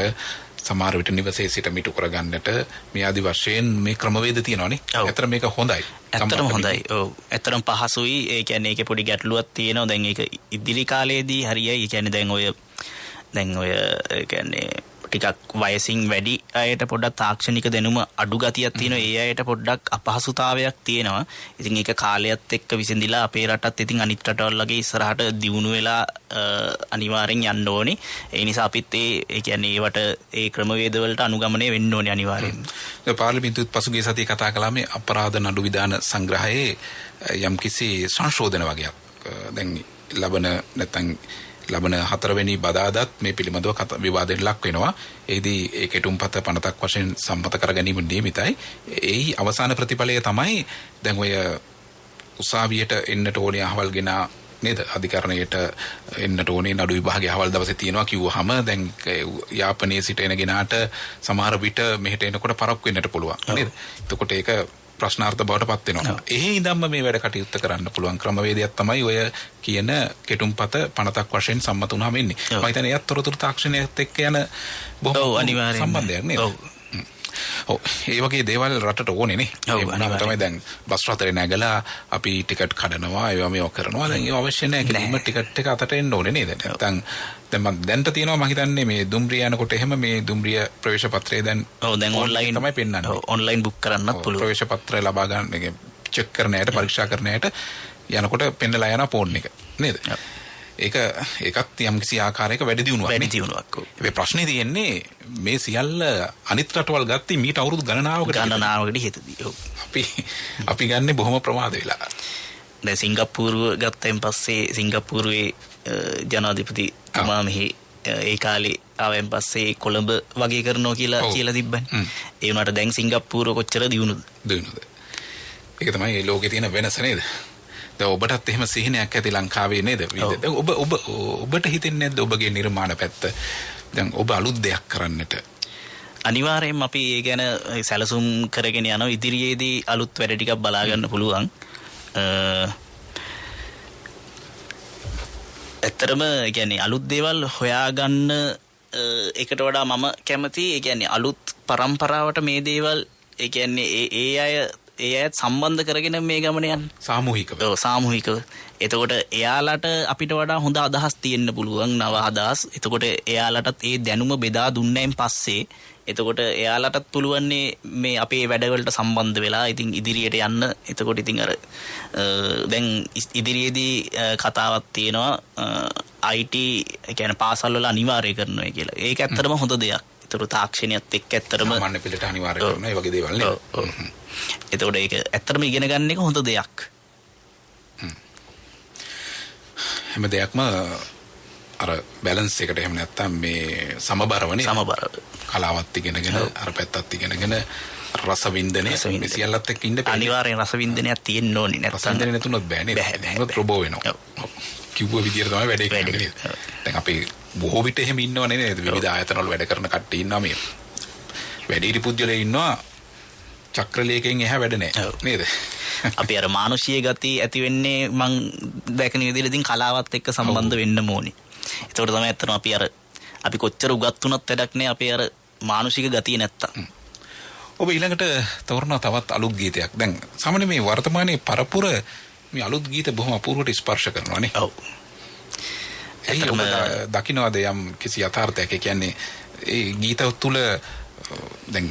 සමහර විට නිවසේ සිට මිටු කරගන්නට මේ ආදි වශයෙන් මේ ක්‍රමවේද තියෙනවානේ. ඇත්තට මේක හොඳයි. ඇත්තටම හොඳයි. ඔව්. ඇත්තටම පහසුයි. ඒ කියන්නේ ඒකේ පොඩි ගැටලුවක් තියෙනවා. දැන් ඒක ඉදිරි කාලයේදී හරියයි. ඒ කියන්නේ දැන් ඔය ඒ කියන්නේ ටිකක් වයසින් වැඩි අයට පොඩ්ඩක් තාක්ෂණික දැනුම අඩු ගතියක් තියෙනවා. ඒ අයට පොඩ්ඩක් අපහසුතාවයක් තියෙනවා. ඉතින් ඒක කාලයත් එක්ක විසඳිලා අපේ රටත් ඉතින් අනිත් රටවල් වගේ ඉස්සරහට දියුණු වෙලා අනිවාර්යෙන් යන්න ඕනේ. ඒ නිසා අපිත් ඒ කියන්නේ ඒවට ඒ ක්‍රමවේද වලට අනුගමනය වෙන්න ඕනේ අනිවාර්යෙන්. පාර්ලිමේන්තුවත් පසුගිය සතියේ කතා කළා මේ අපරාධ නඩු විධාන සංග්‍රහයේ යම්කිසි සංශෝධන වගේක් දැන් ලබන 4 වෙනි බදාදාත් මේ පිළිබඳව විවාදයට ලක් වෙනවා. ඒදී ඒ කෙටුම්පත පනතක් වශයෙන් සම්මත කර ගැනීම නියමිතයි. ඒහි අවසාන ප්‍රතිඵලය තමයි දැන් ඔය උසාවියට එන්නට ඕනේ අහවල්ගෙන නේද? අධිකරණයට එන්නට ඕනේ නඩු විභාගයේ අහවල් දවසේ තියෙනවා කිව්වහම දැන් යාපනයේ සිට එන ගෙනාට සමහර විට මෙහෙට එනකොට පරක්කු වෙන්නට පුළුවන් නේද? එතකොට ඒක ප්‍රශ්නාර්ථ බවට පත් වෙනවා. එහේ ඉඳන්ම මේ වැඩ කටයුත්ත කරන්න පුළුවන් ක්‍රමවේදයක් තමයි ඔය කියන කෙටුම්පත පනතක් වශයෙන් සම්මත වුණාම එන්නේ. මම හිතන්නේ ඒත් තොරතුරු තාක්ෂණයත් එක්ක යන බොහොම සම්බන්ධයක් නේද? ඔව් ඒ වගේ දේවල් රටට ඕනේ නේ. ඒ වුණාම තමයි දැන් බස් රථේ නැගලා අපි ටිකට් කඩනවා ඒවා මේවා කරනවා. දැන් ඒව අවශ්‍ය නැහැ. කිසිම ටිකට් එක අතට එන්න ඕනේ නේද? නැත්නම් දැන් මම දැන්ට තියෙනවා මම හිතන්නේ මේ දුම්රිය යනකොට එහෙම මේ දුම්රිය ප්‍රවේශ පත්‍රය දැන් ඔන්ලයින් තමයි පෙන්නන්නේ. ඔන්ලයින් බුක් කරන්නත් පුළුවන්. ප්‍රවේශ පත්‍රය ලබා ගන්න එක චෙක් කරන ඇයට පරීක්ෂා කරන ඇයට යනකොට පෙන්නලා යන ෆෝන් එක නේද? ඒකත් යම්කිසි ආකාරයක වැඩි දියුණුවක්. ඒ ප්‍රශ්නේ තියෙන්නේ මේ සියල්ල අනිත් රටවල් ගත්තී මීට අවුරුදු ගණනාවකට ඉහතදී. අපි ගන්නේ බොහොම ප්‍රමාද වෙලා. දැන් සිංගප්පූරුව ගත්තෙන් පස්සේ සිංගප්පූරුවේ ජනාධිපතිතුමා මෙහි ඒ කාලේ ආවෙන් පස්සේ කොළඹ වගේ කරනවා කියලා තිබ්බනේ. ඒ වුණාට දැන් සිංගප්පූරුව කොච්චර දියුණුද? ඒක තමයි මේ ලෝකේ තියෙන වෙනස නේද? දැන් ඔබටත් එහෙම සිහිනයක් ඇති ලංකාවේ නේද? ඔබට හිතෙන්නේ නැද්ද ඔබගේ නිර්මාණ පැත්ත දැන් ඔබ අලුත් දෙයක් කරන්නට? අනිවාර්යයෙන්ම අපි ඒ ගැන සැලසුම් කරගෙන යනවා. ඉදිරියේදී අලුත් වැඩ ටිකක් බලා ගන්න පුළුවන්. ඇත්තටම ඒ කියන්නේ අලුත් දේවල් හොයාගන්න එකට වඩා මම කැමති ඒ කියන්නේ අලුත් පරම්පරාවට මේ දේවල් ඒ කියන්නේ ඒ අයත් සම්බන්ධ කරගෙන මේ ගමන යන සාමූහිකව. සාමූහිකව. එතකොට එයාලට අපිට වඩා හොඳ අදහස් තියෙන්න පුළුවන් නව අදහස්. එතකොට එයාලටත් ඒ දැනුම බෙදා දුන්නයින් පස්සේ එතකොට එයාලටත් පුළුවන්නේ මේ අපේ වැඩවලට සම්බන්ධ වෙලා ඉතින් ඉදිරියට යන්න. එතකොට ඉතින් අර දැන් ඉදිරියේදී කතාවක් තියෙනවා IT කියන්නේ පාසල් වල අනිවාර්ය කරනවා කියලා. ඒක ඇත්තටම හොඳ දෙයක්. ඒතර තාක්ෂණයත් එක්ක ඇත්තටම සාමාන්‍ය පිළිට අනිවාර්ය කරනවා. ඒ වගේ දේවල් නේ. එතකොට ඒක ඇත්තටම ඉගෙන ගන්න එක හොඳ දෙයක්. හැම දෙයක්ම අර බැලන්ස් එකට එහෙම නැත්තම් මේ සමබරවනේ. සමබරව. කලාවත් ඉගෙනගෙන අර පැත්තත් ඉගෙනගෙන රසවින්දනය සියල්ලත් එක්ක ඉන්න බෑ. අනිවාර්යෙන් රසවින්දනයක් තියෙන්න ඕනේ. නැත්නම් රසවින්දනය නැතුනොත් බෑනේ. බෑ. ප්‍රොබෝ වෙනවා. කිව්ව විදියට තමයි වැඩේ කරන්නේ. දැන් අපි බොහෝ විට එහෙම ඉන්නවනේ නේද? විවිධ ආයතන වල වැඩ කරන කට්ටිය ඉන්නවා මේ. වැඩිහිටි පුද්ගලයෝ ඉන්නවා චක්‍රලේඛයෙන් එහා වැඩ නැහැ නේද? අපි අර මානුෂීය ගති ඇති වෙන්නේ මං දැකන විදිහට ඉතින් කලාවත් එක්ක සම්බන්ධ වෙන්න ඕනේ. ඒකට තමයි ඇත්තටම අපි කොච්චර උගත් වුණත් වැඩක් නෑ අපේ අර මානුෂික ගතිය නැත්තම්. ඔබ ඊළඟට තවරන තවත් අලුත් ගීතයක්. දැන් සාමාන්‍ය මේ වර්තමානයේ පරපුර මේ අලුත් ගීත බොහොම අපූර්වට ස්පර්ශ කරනවානේ. ඔව්. ඒකම දකින්නවාද යම් කිසි යථාර්ථයක්. ඒ කියන්නේ ඒ ගීත තුල දැන්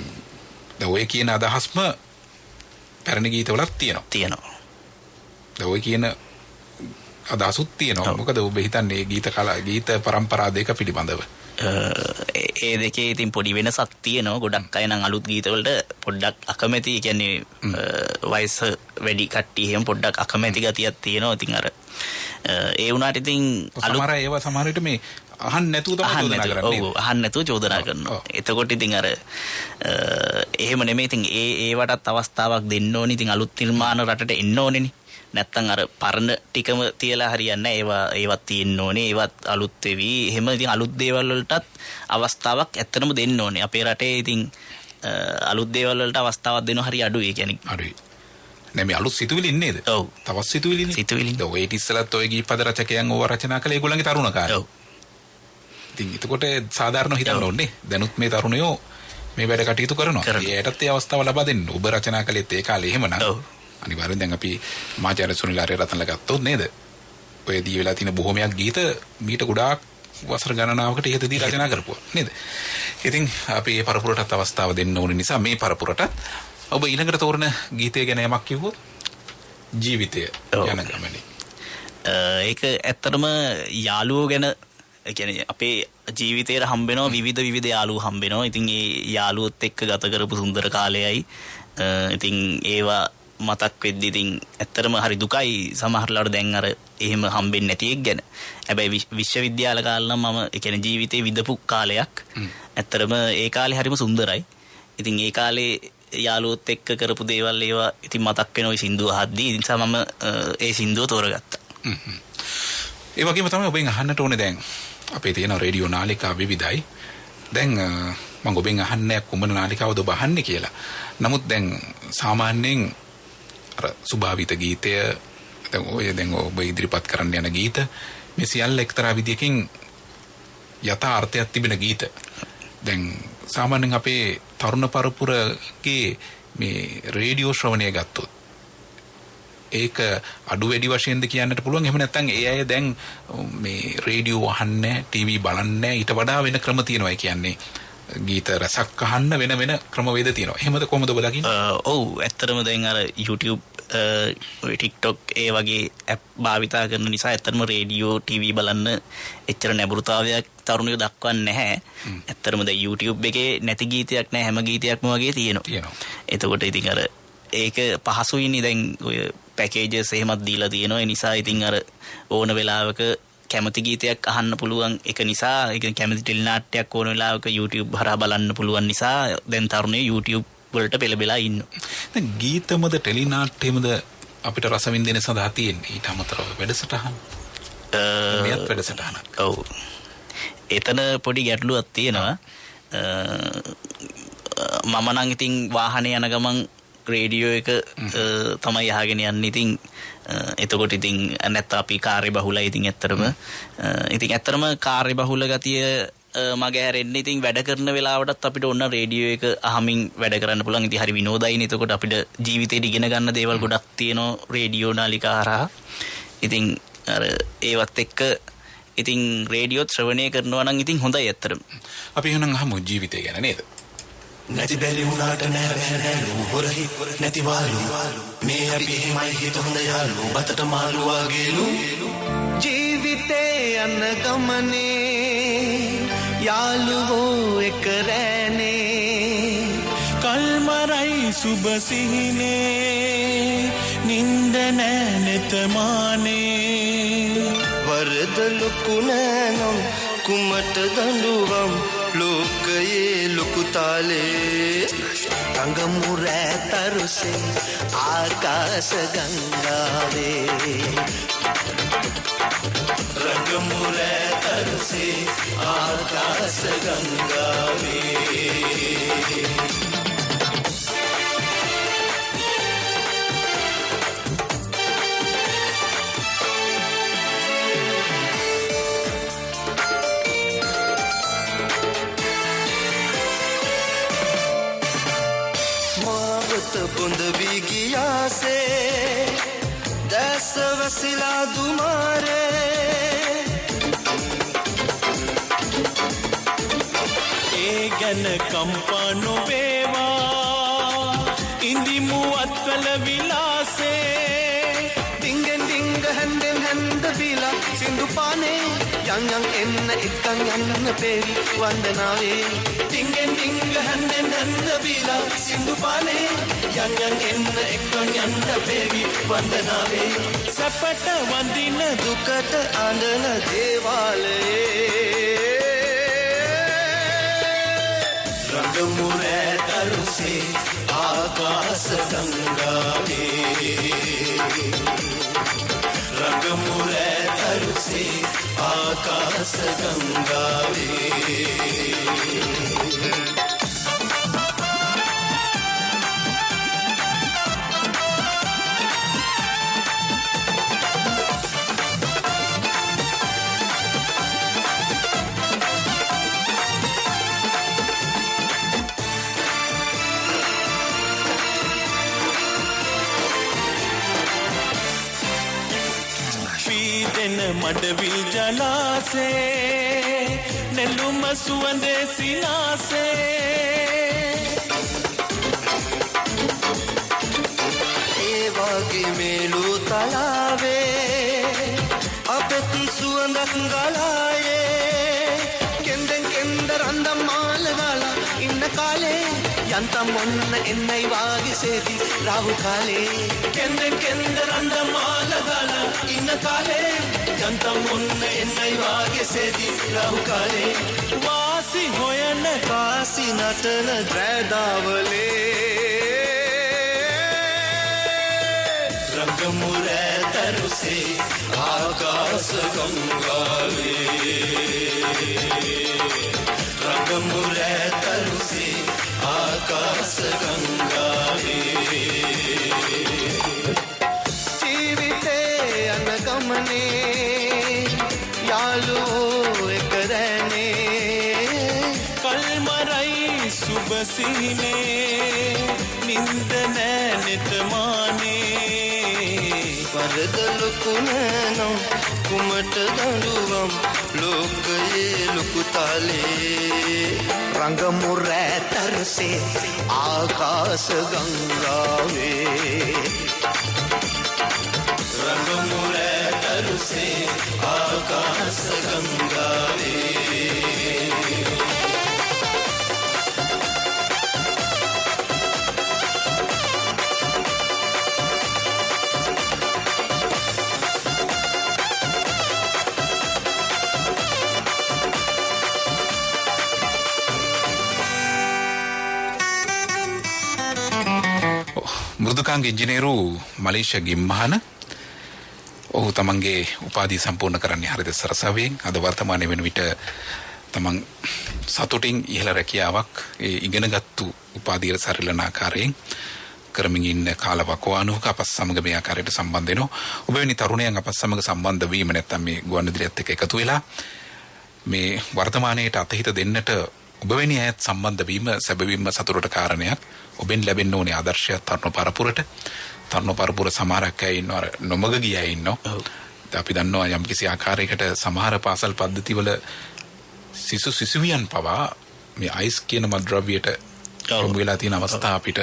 දැන් ඔය කියන අදහස්ම පැරණි ගීතවලත් තියෙනවා. දැන් ඔය කියන අදහසුත් තියෙනවා. මොකද ඔබ හිතන්නේ ගීත පරම්පරා දෙක පිළිබඳව? ඒ දෙකේ ඉතින් පොඩි වෙනසක් තියෙනවා. ගොඩක් අය නම් අලුත් ගීතවලට පොඩ්ඩක් අකමැති. කියන්නේ වයස වැඩි කට්ටිය එහෙම පොඩ්ඩක් අකමැති ගතියක් තියෙනවා. ඉතින් අර ඒ වුණාට ඉතින් සමහර ඒවා සමහර විට මේ අහන්න නැතුව තමයි චෝදනා කරන්නේ. ඔව් අහන්න නැතුව චෝදනා කරනවා. එතකොට ඉතින් අර එහෙම නෙමෙයි. ඉතින් ඒවටත් අවස්ථාවක් දෙන්න ඕනේ. ඉතින් අලුත් නිර්මාණ රටට එන්න ඕනේනේ. නැත්තම් අර පරණ ටිකම තියලා හරියන්නේ නැහැ. ඒවත් තියෙන්න ඕනේ. ඒවත් අලුත් වෙවි. එහෙම ඉතින් අලුත් දේවල් වලටත් අවස්ථාවක් ඇත්තටම දෙන්න ඕනේ. අපේ රටේ ඉතින් අලුත් දේවල් වලට අවස්ථාවක් දෙනවා හරිය අඩුයි. කියන්නේ අඩුයි. නැමෙ අලුත් සිතුවිලි ඉන්නේද? ඔව්. තවත් සිතුවිලිනේ. සිතුවිලි. ඔය ඉතිස්සලත් ඔය ගීපද රචකයන් ඕවා රචනා කළේ ඒගොල්ලන්ගේ තරුණ කාලේ. ඔව්. ඉතින් එතකොට සාධාරණව හිතන්න ඕනේ. දැනුත් මේ තරුණයෝ මේ වැඩ කටයුතු කරනවා. ඒයටත් ඒ අවස්ථාව ලබා දෙන්න. ඔබ රචනා කළේත් ඒ කාලේ එහෙමනම්. ඔව්. අනිවාර්යෙන් දැන් අපි මාචාර්ය සුනිල් ආරියරත්නලා ගත්තොත් නේද? ඔය දී වෙලා තියෙන බොහොමයක් ගීත මීට ගොඩාක් වසර ගණනාවකට ඉහතදී රචනා කරපුවා නේද? ඉතින් අපි මේ පරපුරටත් අවස්ථාව දෙන්න ඕන නිසා මේ පරපුරටත් ඔබ ඊළඟට තෝරන ගීතය ගැන යමක් කිව්වොත් ජීවිතය යන ගමනේ. ඒක ඇත්තටම යාළුවෝ ගැන කියන්නේ අපේ ජීවිතේට හම්බෙනවා විවිධ යාළුවෝ හම්බෙනවා. ඉතින් ඒ යාළුවොත් එක්ක ගත කරපු සුන්දර කාලයයි. ඉතින් ඒවා මතක් වෙද්දි ඉතින් ඇත්තටම හරි දුකයි සමහරලාට දැන් අර එහෙම හම්බෙන්නේ නැති එක ගැන. හැබැයි විශ්වවිද්‍යාල කාලේ නම් මම ඒ කියන්නේ ජීවිතේ විඳපු කාලයක්. ඇත්තටම ඒ කාලේ හරිම සුන්දරයි. ඉතින් ඒ කාලේ යාළුවොත් එක්ක කරපු දේවල් ඒවා ඉතින් මතක් වෙන ওই සින්දුව අහද්දී ඒ නිසා මම ඒ සින්දුව තෝරගත්තා. ඒ වගේම තමයි ඔබෙන් අහන්නට ඕනේ දැන් අපේ තියෙන රේඩියෝ නාලිකා විවිධයි. දැන් මම ඔබෙන් අහන්නේ කුමන නාලිකාවද ඔබ අහන්නේ කියලා. නමුත් දැන් සාමාන්‍යයෙන් අර සුභාවිත ගීතය දැන් ඔබ ඉදිරිපත් කරන්න යන ගීත මේ සියල්ල එක්තරා විදියකින් යථාර්ථයක් තිබෙන ගීත. දැන් සාමාන්‍යයෙන් අපේ තරුණ පරපුරගේ මේ රේඩියෝ ශ්‍රවණය ගත්තොත් ඒක අඩු වැඩි වශයෙන්ද කියන්නට පුළුවන්. එහෙම නැත්නම් ඒ අය දැන් මේ රේඩියෝ අහන්නේ ටීවී බලන්නේ ඊට වඩා වෙන ක්‍රම තියෙනවා. ඒ කියන්නේ ගීත රසක් අහන්න වෙන ක්‍රමවේද තියෙනවා. එහෙමද කොහොමද ඔබ දකින්නේ? ඔව් ඇත්තටම දැන් අර YouTube TikTok ඒ වගේ ඇප් භාවිතා කරන නිසා ඇත්තටම රේඩියෝ ටීවී බලන්න එච්චර නැඹුරුතාවයක් තරුණයෝ දක්වන්නේ නැහැ. ඇත්තටම දැන් YouTube එකේ නැති ගීතයක් නැහැ. හැම ගීතයක්ම වගේ තියෙනවා. එතකොට ඉතින් අර ඒක පහසුයිනේ දැන් ඔය පැකේජස් එහෙමත් දීලා තියෙනවා. ඒ නිසා ඉතින් අර ඕන වෙලාවක කැමති ගීතයක් අහන්න පුළුවන්. ඒක නිසා ඒක කැමති ටෙලි නාට්‍යයක් ඕන වෙලාවක YouTube හරහා බලන්න පුළුවන් නිසා දැන් තරුණයෝ YouTube වලට පෙළඹෙලා ඉන්නවා. දැන් ගීතමද ටෙලි නාට්‍යමද අපිට රස විඳින සඳහා තියෙන්නේ ඊට අමතරව වැඩසටහන්. මෙයත් වැඩසටහනක්. ඔව්. එතන පොඩි ගැටලුවක් තියෙනවා. මම නම් ඉතින් වාහනේ යන ගමන් රේඩියෝ එක තමයි අහගෙන යන්නේ. ඉතින් එතකොට ඉතින් නැත්නම් අපි කාර්ය බහුලයි. ඉතින් ඇත්තටම කාර්ය බහුල ගතිය මගේ හැරෙන්නේ ඉතින් වැඩ කරන වෙලාවටත් අපිට ඕන රේඩියෝ එක අහමින් වැඩ කරන්න පුළුවන්. ඉතින් හරි විනෝදයිනේ. එතකොට අපිට ජීවිතේට ඉගෙන ගන්න දේවල් ගොඩක් තියෙනවා රේඩියෝ නාලිකා හරහා. ඉතින් අර ඒවත් එක්ක ඉතින් රේඩියෝ ශ්‍රවණය කරනවා නම් ඉතින් හොඳයි ඇත්තටම. අපි එහෙනම් අහමු ජීවිතය ගැන නේද? නැති බැරි වුණාට නෑ බෑනෑලු හොරහි නැතිවාලු මේ අපි එහෙමයි හිත හොඳ යාලු බතට මාළු වගේලු ජීවිතේ යන ගමනේ යාළුවෝ එක රැනේ කල්මරයි සුබ සිහිනේ නින්ද නෑ නෙතමානේ වරද ලොකු නෑනම් කුමට දඬුවම් ලෝකයේ ලොකු තාලේ ගංගමුරෑ තරුසේ ආකාශ ගංගාවේ රංගමුරෑ තරුසේ ආකාශ ගංගාවේ බොඳ වී ගියාසේ දැස වසිලා දුමාරේ ඒ ගැන කම්පා නොවේවා මංගල විලාසේ ඩිංගෙන් ඩිංග හැන්දෙන් හැන්ද බීලා සින්දු පානේ යන් යන් එන්න එක්කන් යන්න පෙරි වන්දනාවේ ඩිංගෙන් ඩිංග හැන්දෙන් හැන්ද බීලා සින්දු පානේ යන් යන් එන්න එක්කන් යන්න පෙරි වන්දනාවේ සපට වඳින දුකට අඬන දේවාලයේ රංගමුරේ තරුසේ ආකාශ ගංගාවේ රංගමුරේ තරුසේ ආකාශ ගංගාවේ මඩවිල් ජලාසේ නෙළුම සුවඳේ සිනාසේ ඒ වගේ මේලු තලාවේ අපෙත් සුවඳක් ගලායේ කෙන්දෙන් කෙන්ද රන්දම් මාල ගාලා ඉන්න කාලේ යන්තම් ඔන්න එන්නයි වාගේ සේති රාහු කාලේ කෙන්දෙන් කෙන්ද රන්දම් මාල ගාලා ඉන්න කාලේ යන්තම් ඔන්න එන්නයි වාගේ සේති රාහු කාලේ වාසි හොයන කාසි නටන ද්‍රැදාවලේ රංගමුරේ තරුසේ ආකාශ ගංගාවේ රංගමුරේ තරුසේ ආකාශ ගංගාවේ ජීවිතේ යන ගමනේ යාළුවෝ එක රැනේ කල්මරයි සුබ සිහිනේ නින්ද නැනෙත මානේ වරද ලොකු නෑනම් කුමට දඬුවම් ලෝකයේ ලොකු තාලේ රංගමුරේ තරුසේ ආකාශ ගංගාවේ රංගමුරේ තරුසේ ආකාශ ගංගාවේ මෘදුකාංග ඉංජිනේරු මලේෂියා ගිම්මහන ඔහු තමන්ගේ උපාධිය සම්පූර්ණ කරන්නේ හරිද සරසවියෙන් අද වර්තමානයේ වෙන විට තමන් සතුටින් ඉහළ රැකියාවක් ඒ ඉගෙනගත්තු උපාධියට සරිලන ආකාරයෙන් කරමින් ඉන්න කාලවකවානුවක අපත් සමග මේ ආකාරයට සම්බන්ධ වෙනවා. ඔබ වැනි තරුණයන් අපත් සමග සම්බන්ධ වීම නැත්නම් මේ ගුවන්විදුලියත් එක්ක එකතු වෙලා මේ වර්තමානයේට අතහිත දෙන්නට ඔබ වැනි අයත් සම්බන්ධ වීම සැබවින්ම සතුටට කාරණයක්. ඔබෙන් ලැබෙන්න ඕනේ ආදර්ශයක් තරුණ පරපුරට. තරුණ පරපුර සමහරක් අය ඉන්නවා නොමග ගිය අය ඉන්නවා. අපි දන්නවා යම් කිසි ආකාරයකට සමහර පාසල් පද්ධතිවල සිසුවියන් පවා මේ අයිස් කියන මත්ද්‍රව්‍යයට යොමු වෙලා තියෙන අවස්ථා අපිට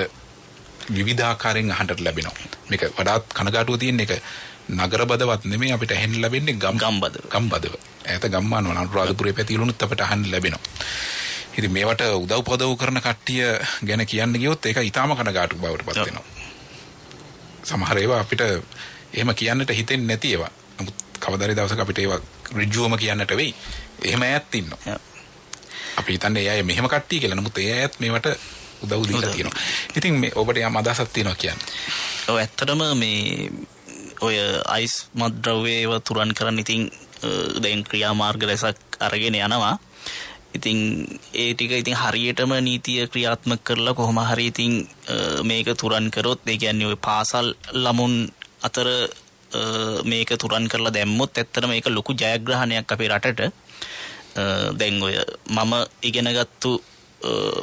විවිධාකාරයෙන් අහන්නට ලැබෙනවා. මේක වඩාත් කනගාටුව තියෙන එක නගරබදවත් නෙමෙයි අපිට ඇහෙන්න ලැබෙන්නේ ගම්බදව. ඈත ගම්මාන වල අනුරාධපුරයේ පැතිවලුනුත් අපිට අහන්න ලැබෙනවා. ඉතින් මේවට උදව් කරන කට්ටිය ගැන කියන්න ගියොත් ඒක ඊටාම කනගාටු බවට පත් වෙනවා. සමහර ඒවා අපිට එහෙම කියන්නට හිතෙන්නේ නැති ඒවා. නමුත් කවදාරි දවසක අපිට ඒවා ඍජුවම කියන්නට වෙයි. එහෙම අයත් ඉන්නවා. අපි හිතන්නේ ඒ අය මෙහෙම කට්ටිය කියලා. නමුත් ඒ අයත් මේවට උදව් දීලා තියෙනවා. ඉතින් මේ ඔබට යම් අදහසක් තියෙනවා කියන්නේ. ඔව් ඇත්තටම මේ ඔය අයිස් මත්ද්‍රව්‍යව තුරන් කරන්න ඉතින් දැන් ක්‍රියාමාර්ග රැසක් අරගෙන යනවා. ඉතින් ඒ ටික ඉතින් හරියටම නීතිය ක්‍රියාත්මක කරලා කොහොම හරි ඉතින් මේක තුරන් කරොත් ඒ කියන්නේ ඔය පාසල් ළමුන් අතර මේක තුරන් කරලා දැම්මොත් ඇත්තටම මේක ලොකු ජයග්‍රහණයක් අපේ රටට. දැන් ඔය මම ඉගෙනගත්තු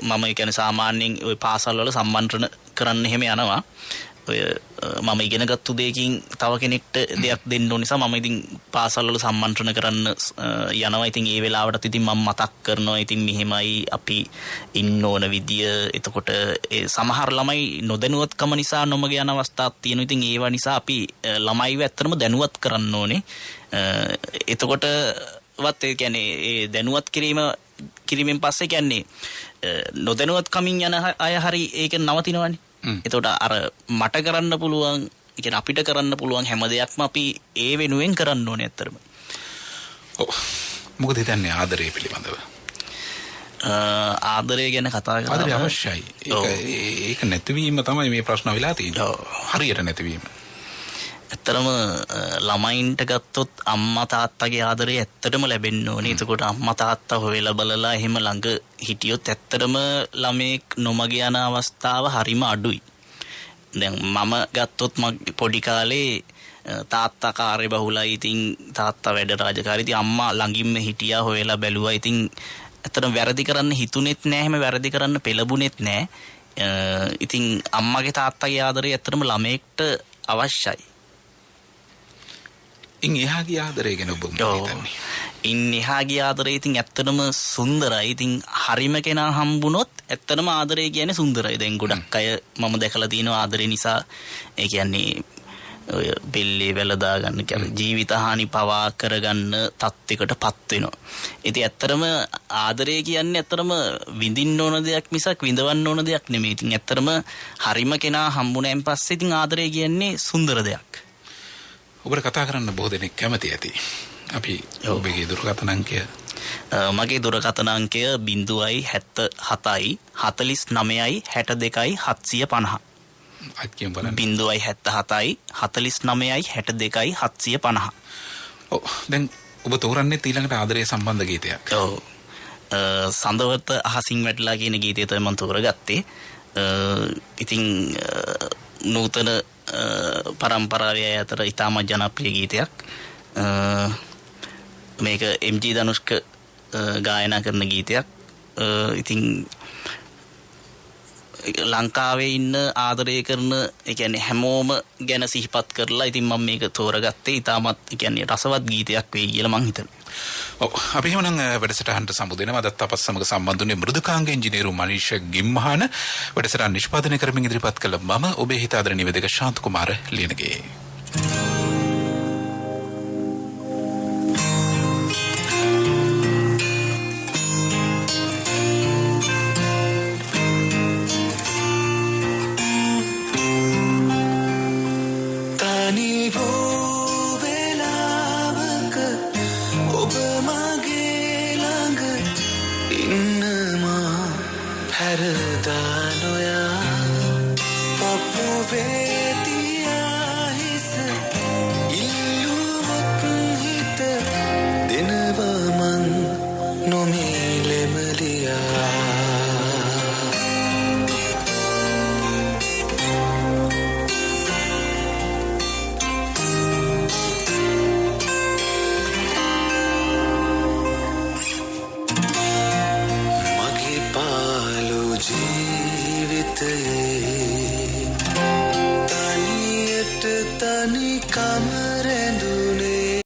මම කියන්නේ සාමාන්‍යයෙන් ඔය පාසල් වල සම්මන්ත්‍රණ කරන්න එහෙම යනවා. ඔය මම ඉගෙනගත්තු දෙයකින් තව කෙනෙක්ට දෙයක් දෙන්න ඕන නිසා මම ඉතින් පාසල් වල සම්මන්ත්‍රණ කරන්න යනවා. ඉතින් ඒ වෙලාවටත් ඉතින් මම මතක් කරනවා ඉතින් මෙහෙමයි අපි ඉන්න ඕන විදිය. එතකොට ඒ සමහර ළමයි නොදැනුවත්කම නිසා නොමග යන අවස්ථාවක් තියෙනවා. ඉතින් ඒවා නිසා අපි ළමයිව ඇත්තටම දැනුවත් කරන්න ඕනේ. එතකොට වත් ඒ කියන්නේ ඒ දැනුවත් කිරීමෙන් පස්සේ කියන්නේ නොදැනුවත් කමින් යන අය හරි ඒක නවතිනවනේ. එතකොට අර මට කරන්න පුළුවන්, ඒ කියන්නේ අපිට කරන්න පුළුවන් හැම දෙයක්ම අපි ඒ වෙනුවෙන් කරන්න ඕනේ ඇත්තටම. ඔව්. මොකද හිතන්නේ ආදරය පිළිබඳව? ආදරය ගැන කතා කරලා ආදරය අවශ්‍යයි. ඒක නැතිවීම තමයි මේ ප්‍රශ්න වෙලා තියෙන්නේ. හරියට නැතිවීම. ඇත්තටම ළමයින්ට ගත්තොත් අම්මා තාත්තගේ ආදරය ඇත්තටම ලැබෙන්න ඕනේ. එතකොට අම්මා තාත්තා හොයලා බලලා එහෙම ළඟ හිටියොත් ඇත්තටම ළමෙක් නොමග යන අවස්ථාව හරිම අඩුයි. දැන් මම ගත්තොත් පොඩි කාලේ තාත්තා කාර්යබහුලයි. ඉතින් තාත්තා වැඩ රාජකාරී. ඉතින් අම්මා ළඟින්ම හිටියා, හොයලා බැලුවා. ඉතින් ඇත්තටම වැරදි කරන්න හිතුනෙත් නෑ, එහෙම වැරදි කරන්න පෙළඹුණෙත් නෑ. ඉතින් අම්මගේ තාත්තගේ ආදරය ඇත්තටම ළමෙක්ට අවශ්‍යයි. ඉන් එහා ගිය ආදරය ගැන ඔබ මොකද හිතන්නේ? ඉන් එහා ගිය ආදරය ඉතින් ඇත්තටම සුන්දරයි. ඉතින් හරිම කෙනා හම්බුනොත් ඇත්තටම ආදරය කියන්නේ සුන්දරයි. දැන් ගොඩක් අය මම දැකලා තියෙනවා ආදරය නිසා ඒ කියන්නේ ඔය බෙල්ලේ වැලදා ගන්න කියලා ජීවිත හානි පවා කරගන්න තත්යකටපත් වෙනවා. ඉතින් ඇත්තටම ආදරය කියන්නේ ඇත්තටම විඳින්න ඕන දෙයක් මිසක් විඳවන්න ඕන දෙයක් නෙමෙයි. ඉතින් ඇත්තටම හරිම කෙනා හම්බුනයින් පස්සේ ඉතින් ආදරය කියන්නේ සුන්දර දෙයක්. ඔබට කතා කරන්න බොහෝ දෙනෙක් කැමති ඇති. අපි ඔබගේ දුරකථන අංකය? මගේ දුරකථන අංකය 077යි 49යි 62යි 750. අත් කියමු බලන්න. 077යි 49යි 62යි 750. ඔව්. දැන් ඔබ තෝරන්නේ ඊළඟට ආදරය සම්බන්ධ ගීතයක්. ඔව්. සඳවත අහසින් වැටලා කියන ගීතය තමයි මම තෝරගත්තේ. ඉතින් නූතන පරම්පරාවේ අතර ඉතාමත් ජනප්‍රිය ගීතයක්. මේක MG ධනුෂ්ක ගායනා කරන ගීතයක්. ඉතින් ලංකාවේ ඉන්න ආදරය කරන ඒ කියන්නේ හැමෝම ගැන සිහිපත් කරලා ඉතින් මම මේක තෝරගත්තේ. ඉතාමත් ඒ කියන්නේ රසවත් ගීතයක් වෙයි කියලා මං හිතනවා. ඔව්. අපි එහෙනම් වැඩසටහනට සමුදෙනවා. අදත් අපත් සමග සම්බන්ධුනේ මෘදුකාංග ඉංජිනේරු මනීෂ ගිම්හාන වැඩසටහන නිෂ්පාදනය කරමින් ඉදිරිපත් කළ මම ඔබේ හිතාදර නිවේදක ශාන්ත කුමාර ලියනගේ. Papa,